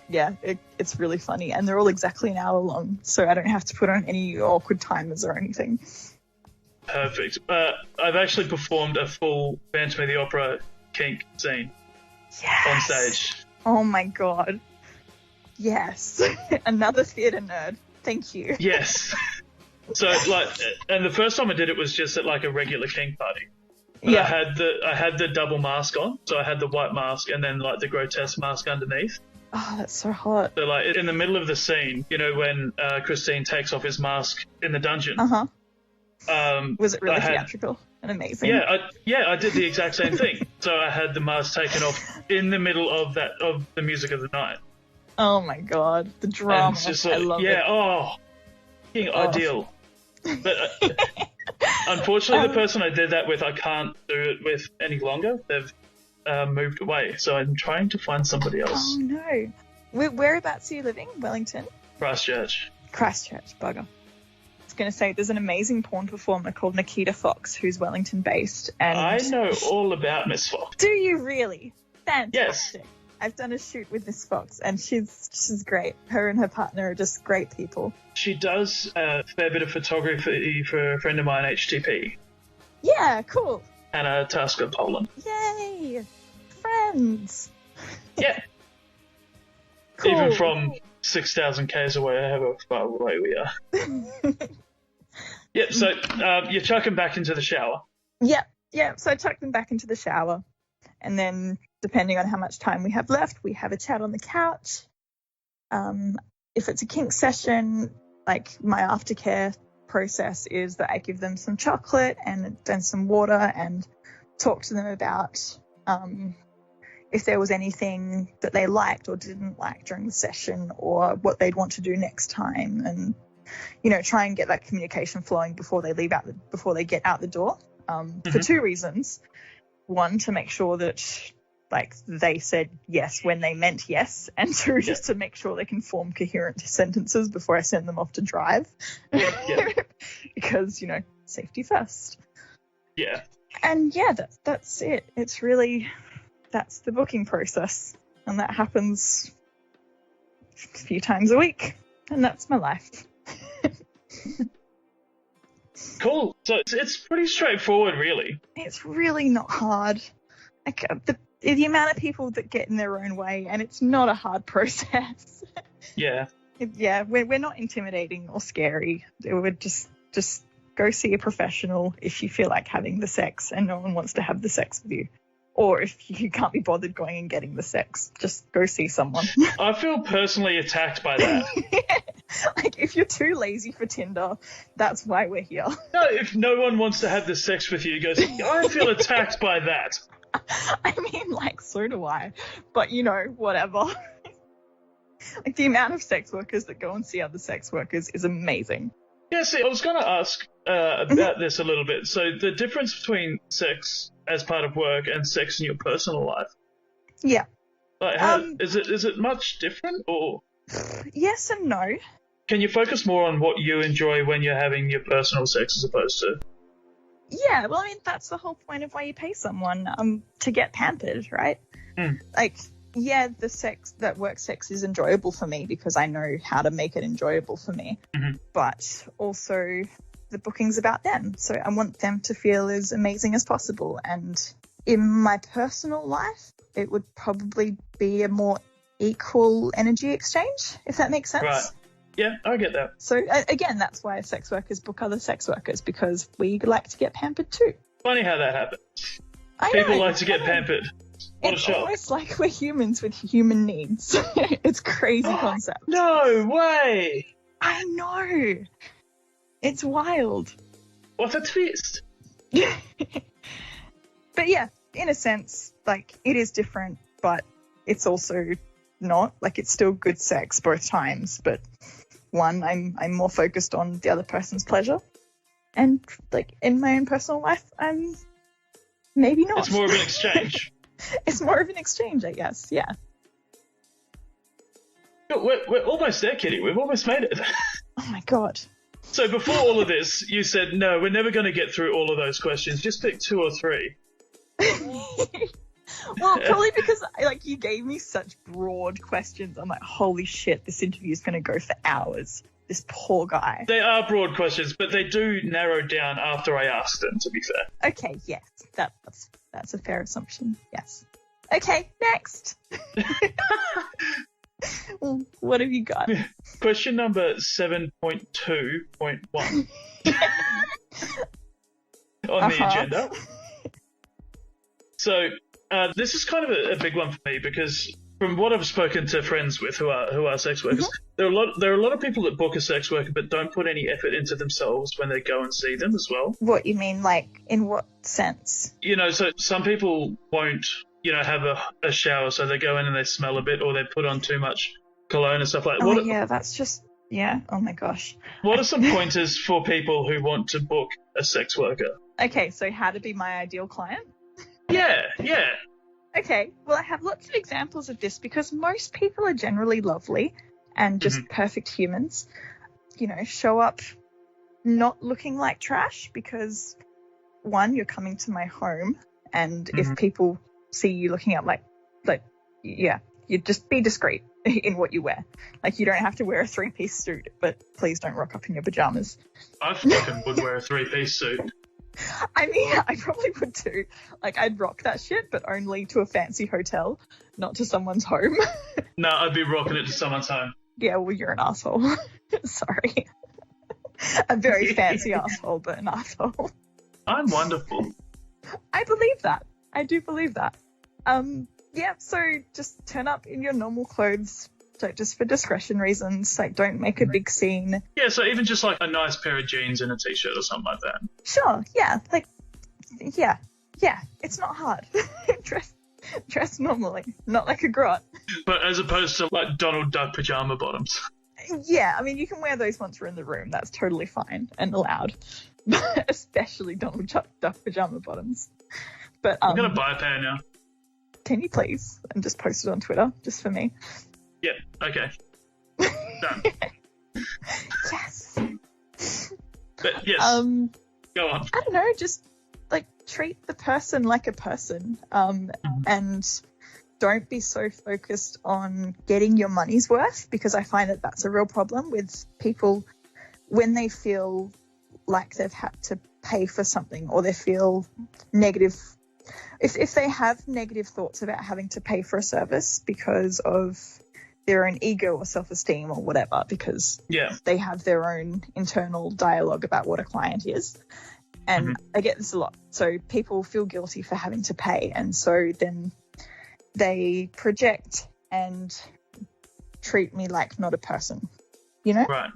It's really funny, and they're all exactly an hour long, so I don't have to put on any awkward timers or anything. Perfect. I've actually performed a full Phantom of the Opera kink scene on stage. Oh my god. Yes. Another theatre nerd. Thank you. Yes. So, and the first time I did it was just at, like, a regular kink party. But Yeah. I had the double mask on, so I had the white mask and then, like, the grotesque mask underneath. Oh, that's so hot. So, like, in the middle of the scene, you know, when Christine takes off his mask in the dungeon. Uh-huh. Was it really I had- theatrical and amazing? Yeah, I did the exact same thing. So I had the mask taken off in the middle of the music of the night. Oh my god, the drama. And it's just I love it. Ideal. But unfortunately, the person I did that with, I can't do it with any longer. They've moved away, so I'm trying to find somebody else. Oh no. Whereabouts are you living? Wellington? Christchurch. Christchurch, bugger. I was going to say, there's an amazing porn performer called Nikita Fox who's Wellington based. And I know all about Miss Fox. Do you really? Fantastic. Yes. I've done a shoot with Miss Fox, and she's great. Her and her partner are just great people. She does a fair bit of photography for a friend of mine, HTP. Yeah, cool. Anna Taska, Poland. Yay! Friends! Yeah. Cool. Even from 6,000 k's away, however far away we are. Yep, so you chuck them back into the shower. Yeah, so I chuck them back into the shower, and then depending on how much time we have left, we have a chat on the couch. If it's a kink session, like my aftercare process is that I give them some chocolate and then some water and talk to them about if there was anything that they liked or didn't like during the session, or what they'd want to do next time, and try and get that communication flowing before they get out the door. For two reasons. One, to make sure that they said yes when they meant yes, and two, just to make sure they can form coherent sentences before I send them off to drive. Because, safety first. Yeah. And yeah, that's it. It's really, that's the booking process. And that happens a few times a week. And that's my life. Cool. So it's pretty straightforward, really. It's really not hard. Like, the amount of people that get in their own way, and it's not a hard process. Yeah. We're not intimidating or scary. It would just go see a professional if you feel like having the sex and no one wants to have the sex with you. Or if you can't be bothered going and getting the sex, just go see someone. I feel personally attacked by that. Like, if you're too lazy for Tinder, that's why we're here. No, if no one wants to have the sex with you, goes, I feel attacked by that. I mean, so do I. But, whatever. Like, the amount of sex workers that go and see other sex workers is amazing. Yeah, see, I was going to ask about this a little bit. So the difference between sex as part of work and sex in your personal life? Yeah. Like, is it much different, or Yes and no. can you focus more on what you enjoy when you're having your personal sex as opposed to? Yeah, well, I mean, that's the whole point of why you pay someone, to get pampered, right? Like, yeah, that work sex is enjoyable for me because I know how to make it enjoyable for me. But also the booking's about them. So I want them to feel as amazing as possible. And in my personal life, it would probably be a more equal energy exchange, if that makes sense. Right. Yeah, I get that. So again, that's why sex workers book other sex workers, because we like to get pampered too. Funny how that happens. I People know, like to get pampered. What It's a shock. almost like we're humans with human needs. It's a crazy concept. No way! I know. It's wild. What a twist. But yeah, in a sense, like, it is different, but it's also not. Like, it's still good sex both times, but one, I'm more focused on the other person's pleasure. And, like, in my own personal life, I'm maybe not. It's more of an exchange. It's more of an exchange, I guess, yeah. We're almost there, Kitty. We've almost made it. Oh my god. So before all of this, you said, no, we're never going to get through all of those questions. Just pick 2 or 3. Well, probably because you gave me such broad questions. I'm like, holy shit, this interview is going to go for hours. This poor guy. They are broad questions, but they do narrow down after I ask them, to be fair. Okay, yes, that's a fair assumption. Yes. Okay, next. Well, what have you got? Question number 7.2.1 on the agenda. So this is kind of a big one for me, because from what I've spoken to friends with who are sex workers, there are a lot of people that book a sex worker but don't put any effort into themselves when they go and see them as well. What you mean, like, in what sense? So some people won't, have a shower, so they go in and they smell a bit, or they put on too much cologne and stuff like that. Yeah, that's just, yeah, oh my gosh. What are some pointers for people who want to book a sex worker? Okay, so how to be my ideal client? Yeah. Okay, well, I have lots of examples of this because most people are generally lovely and just perfect humans. Show up not looking like trash because, one, you're coming to my home, and if people see you looking up you just be discreet in what you wear. Like, you don't have to wear a 3-piece suit, but please don't rock up in your pajamas. I fucking would wear a 3-piece suit. I mean, I probably would too. Like, I'd rock that shit, but only to a fancy hotel, not to someone's home. No, I'd be rocking it to someone's home. Yeah, well, you're an asshole. Sorry. A very fancy asshole, but an asshole. I'm wonderful. I believe that. I do believe that. Yeah, so just turn up in your normal clothes, like, just for discretion reasons. Like, don't make a big scene. Yeah, so even just like a nice pair of jeans and a t-shirt or something like that. Sure, yeah. Like, yeah. It's not hard. Dress normally, not like a grot. But as opposed to like Donald Duck pajama bottoms. Yeah, I mean, you can wear those once we're in the room. That's totally fine and allowed. Especially Donald Duck pajama bottoms. But I'm gonna buy a pair now. Can you please? And just post it on Twitter, just for me. Yeah, okay. Done. Yes. But yes, go on. I don't know, just like treat the person like a person, and don't be so focused on getting your money's worth, because I find that that's a real problem with people when they feel like they've had to pay for something, or they feel negative. If they have negative thoughts about having to pay for a service because of their own ego or self-esteem or whatever, because they have their own internal dialogue about what a client is. And I get this a lot. So people feel guilty for having to pay, and so then they project and treat me like not a person, Right.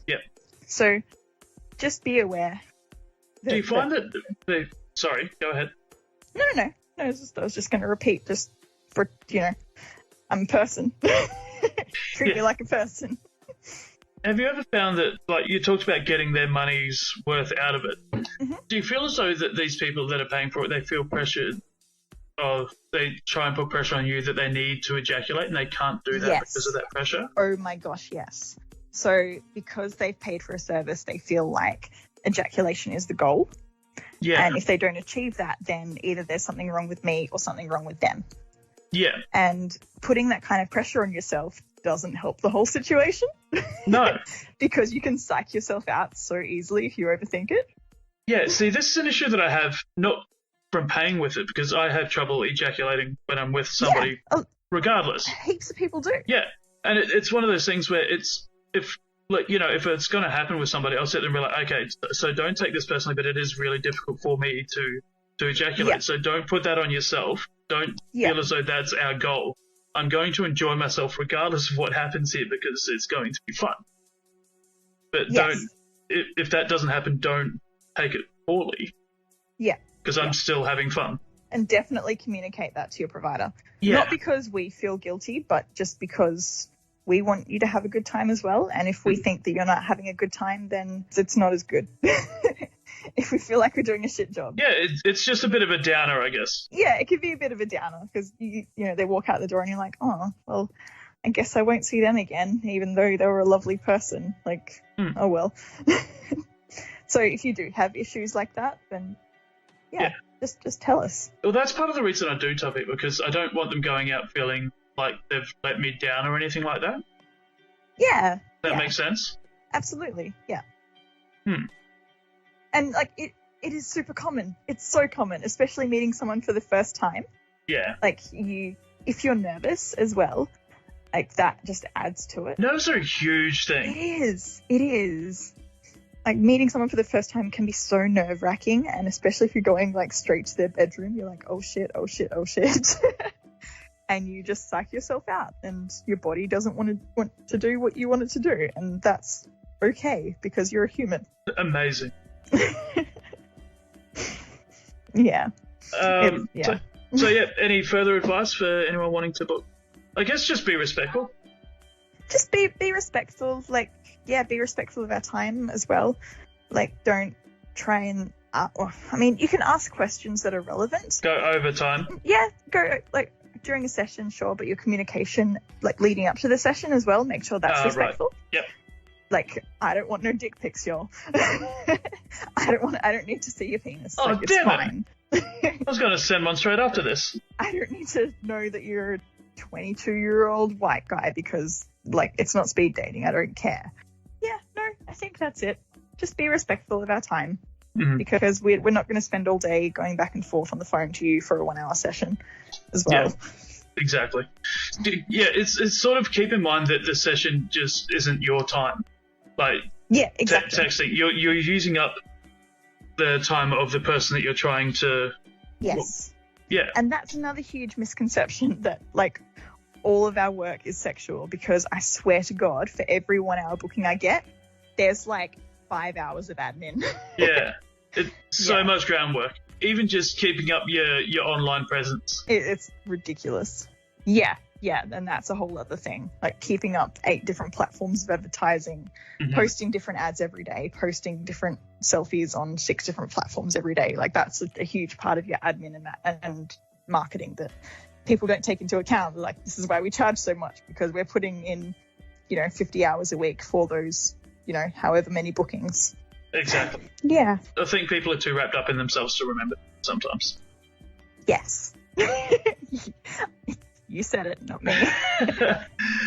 Yep. So just be aware. Do you find that sorry, go ahead. No, I was just going to repeat, just for, I'm a person. Treat me like a person. have you ever found that, like, you talked about getting their money's worth out of it? Mm-hmm. Do you feel as though that these people that are paying for it, they feel pressured, or they try and put pressure on you that they need to ejaculate and they can't do that because of that pressure? Oh my gosh, yes. So because they've paid for a service, they feel like ejaculation is the goal. Yeah. And if they don't achieve that, then either there's something wrong with me or something wrong with them. Yeah. And putting that kind of pressure on yourself doesn't help the whole situation. No. Because you can psych yourself out so easily if you overthink it. Yeah, see, this is an issue that I have, not from paying with it, because I have trouble ejaculating when I'm with somebody, regardless. Heaps of people do. Yeah, and it's one of those things where if it's going to happen with somebody, I'll sit there and be like, okay, so don't take this personally, but it is really difficult for me to ejaculate. Yeah. So don't put that on yourself. Don't feel as though that's our goal. I'm going to enjoy myself regardless of what happens here because it's going to be fun. But if that doesn't happen, don't take it poorly. Yeah. Because I'm still having fun. And definitely communicate that to your provider. Yeah. Not because we feel guilty, but just because we want you to have a good time as well. And if we think that you're not having a good time, then it's not as good. If we feel like we're doing a shit job. Yeah, it's just a bit of a downer, I guess. Yeah, it could be a bit of a downer because, they walk out the door and you're like, oh, well, I guess I won't see them again, even though they were a lovely person. Like, oh, well. So if you do have issues like that, then, just tell us. Well, that's part of the reason I do tell people, because I don't want them going out feeling like they've let me down or anything like that. Yeah. That makes sense? Absolutely, yeah. And, like, it is super common. It's so common, especially meeting someone for the first time. Yeah. Like, if you're nervous as well, like, that just adds to it. Nerves are a huge thing. It is. Like, meeting someone for the first time can be so nerve-wracking, and especially if you're going, like, straight to their bedroom, you're like, oh, shit. And you just psych yourself out, and your body doesn't want to do what you want it to do, and that's okay, because you're a human. Amazing. Yeah. So, any further advice for anyone wanting to book? I guess just be respectful. Just be respectful. Like, be respectful of our time as well. Like, don't try and... you can ask questions that are relevant. Go over time. Yeah, like, during a session, sure, but your communication, like, leading up to the session as well, make sure that's respectful. Right. Yep. Like, I don't want no dick pics, y'all. I don't need to see your penis. Oh, like, it's fine. I was going to send one straight after this. I don't need to know that you're a 22-year-old white guy because, like, it's not speed dating. I don't care. Yeah, no, I think that's it. Just be respectful of our time. Because we're not going to spend all day going back and forth on the phone to you for a 1-hour session as well. Yeah, exactly. Yeah, it's sort of keep in mind that the session just isn't your time. Like, yeah, exactly. Texting, you're using up the time of the person that you're trying to... Yes. Yeah. And that's another huge misconception that, like, all of our work is sexual, because I swear to God, for every 1-hour booking I get, there's, like, 5 hours of admin. Yeah. It's so much groundwork. Even just keeping up your online presence. It's ridiculous. Yeah, and that's a whole other thing. Like, keeping up 8 different platforms of advertising, posting different ads every day, posting different selfies on 6 different platforms every day. Like, that's a huge part of your admin and marketing that people don't take into account. Like, this is why we charge so much, because we're putting in, 50 hours a week for those, however many bookings. Exactly. Yeah. I think people are too wrapped up in themselves to remember sometimes. Yes. You said it, not me.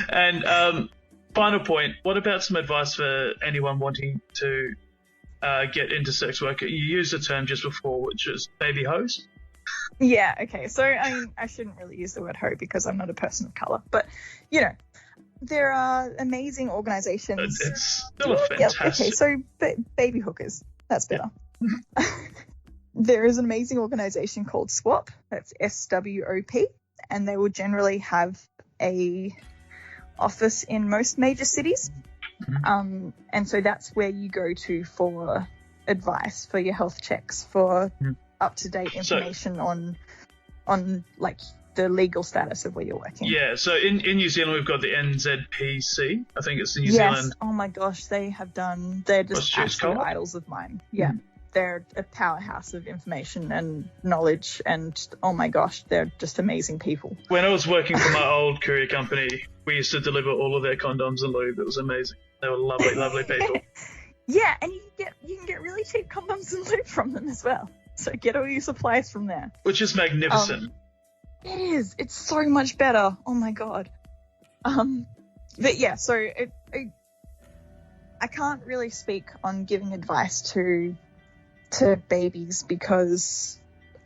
And final point, what about some advice for anyone wanting to get into sex work? You used a term just before, which is baby hoes. Yeah, okay. So, I shouldn't really use the word hoe because I'm not a person of colour. But, there are amazing organisations. It's still a fantastic... Okay, so baby hookers. That's better. Yeah. There is an amazing organisation called SWOP. That's SWOP. And they will generally have a office in most major cities. And so that's where you go to for advice, for your health checks, for up-to-date information on like the legal status of where you're working. Yeah, so in New Zealand we've got the NZPC. I think it's the New Yes. Zealand. Oh my gosh, they're just absolute idols of mine. Yeah. They're a powerhouse of information and knowledge, and oh my gosh, they're just amazing people. When I was working for my old courier company, we used to deliver all of their condoms and lube. It was amazing. They were lovely, lovely people. Yeah, and you can get really cheap condoms and lube from them as well. So get all your supplies from there. Which is magnificent. It is. It's so much better. Oh my god. But yeah, so I can't really speak on giving advice to babies because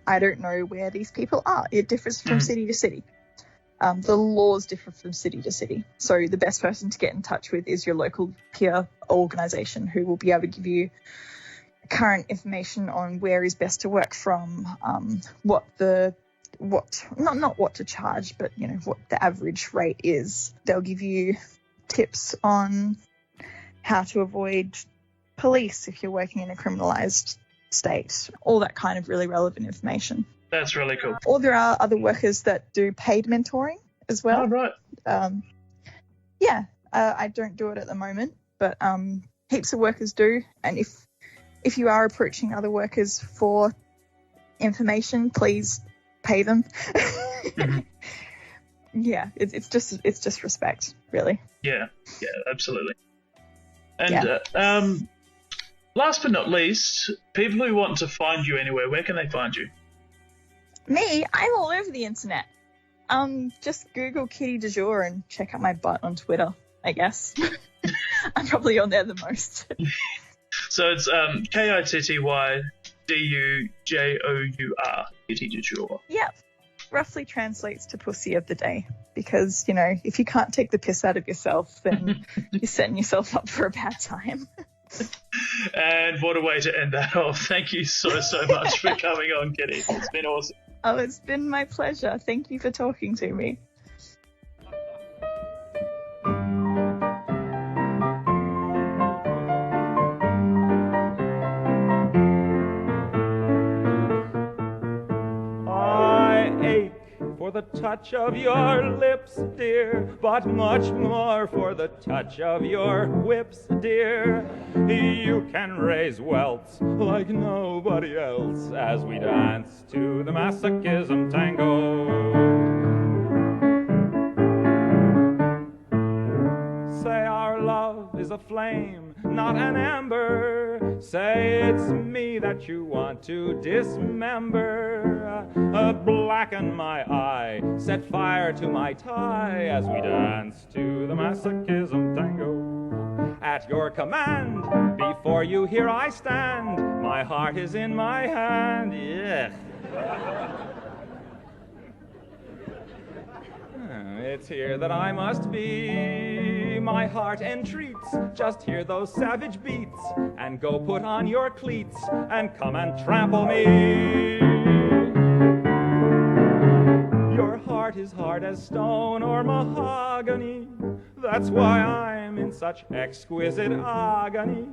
I don't know where these people are. It differs from city to city. The laws differ from city to city. So the best person to get in touch with is your local peer organisation, who will be able to give you current information on where is best to work from, not what to charge, but what the average rate is. They'll give you tips on how to avoid police if you're working in a criminalised state, all that kind of really relevant information. That's really cool. Or there are other workers that do paid mentoring as well. Oh, right. I don't do it at the moment, but heaps of workers do. And if you are approaching other workers for information, please pay them. Yeah, it's just respect, really. Yeah, absolutely. And last but not least, people who want to find you anywhere, where can they find you? Me? I'm all over the internet. Just Google Kitty Du Jour and check out my butt on Twitter, I guess. I'm probably on there the most. So it's KITTYDUJOUR, Kitty Du Jour. Yep. Roughly translates to pussy of the day. Because, if you can't take the piss out of yourself, then you're setting yourself up for a bad time. And what a way to end that off. Thank you so much for coming on, Kitty. It's been awesome. Oh, it's been my pleasure. Thank you for talking to me. For the touch of your lips, dear, but much more for the touch of your whips, dear. You can raise welts like nobody else as we dance to the masochism tango. Say our love is a flame, not an ember. Say it's me that you want to dismember. Blacken my eye, set fire to my tie as we dance to the masochism tango. At your command, before you here I stand. My heart is in my hand, yeah. It's here that I must be. My heart entreats, just hear those savage beats, and go put on your cleats and come and trample me. Your heart is hard as stone or mahogany. That's why I'm in such exquisite agony.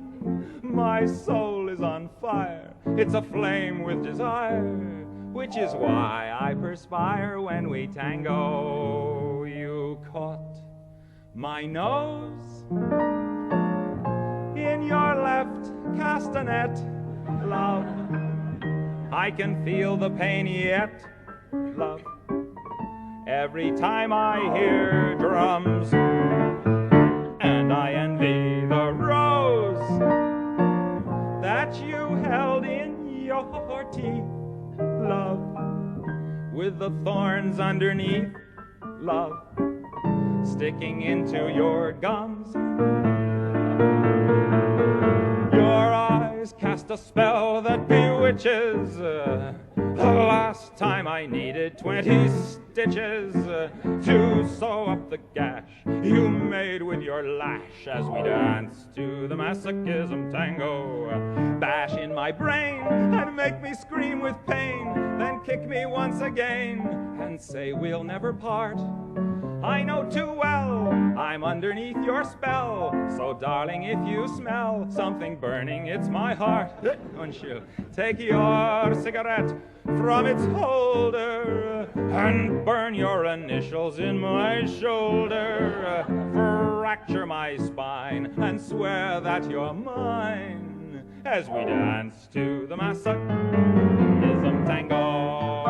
My soul is on fire, it's aflame with desire, which is why I perspire when we tango. You caught my nose in your left castanet, love. I can feel the pain yet, love, every time I hear drums. And I envy the rose that you held in your teeth, love, with the thorns underneath, love, sticking into your gums. Your eyes cast a spell that bewitches. The last time I needed 20 stitches to sew up the gash you made with your lash as we dance to the masochism tango. Bash in my brain and make me scream with pain, then kick me once again and say we'll never part. I know too well I'm underneath your spell. So darling, if you smell something burning, it's my heart. Won't you take your cigarette from its holder and burn your initials in my shoulder? Fracture my spine and swear that you're mine as we dance to the masochism tango.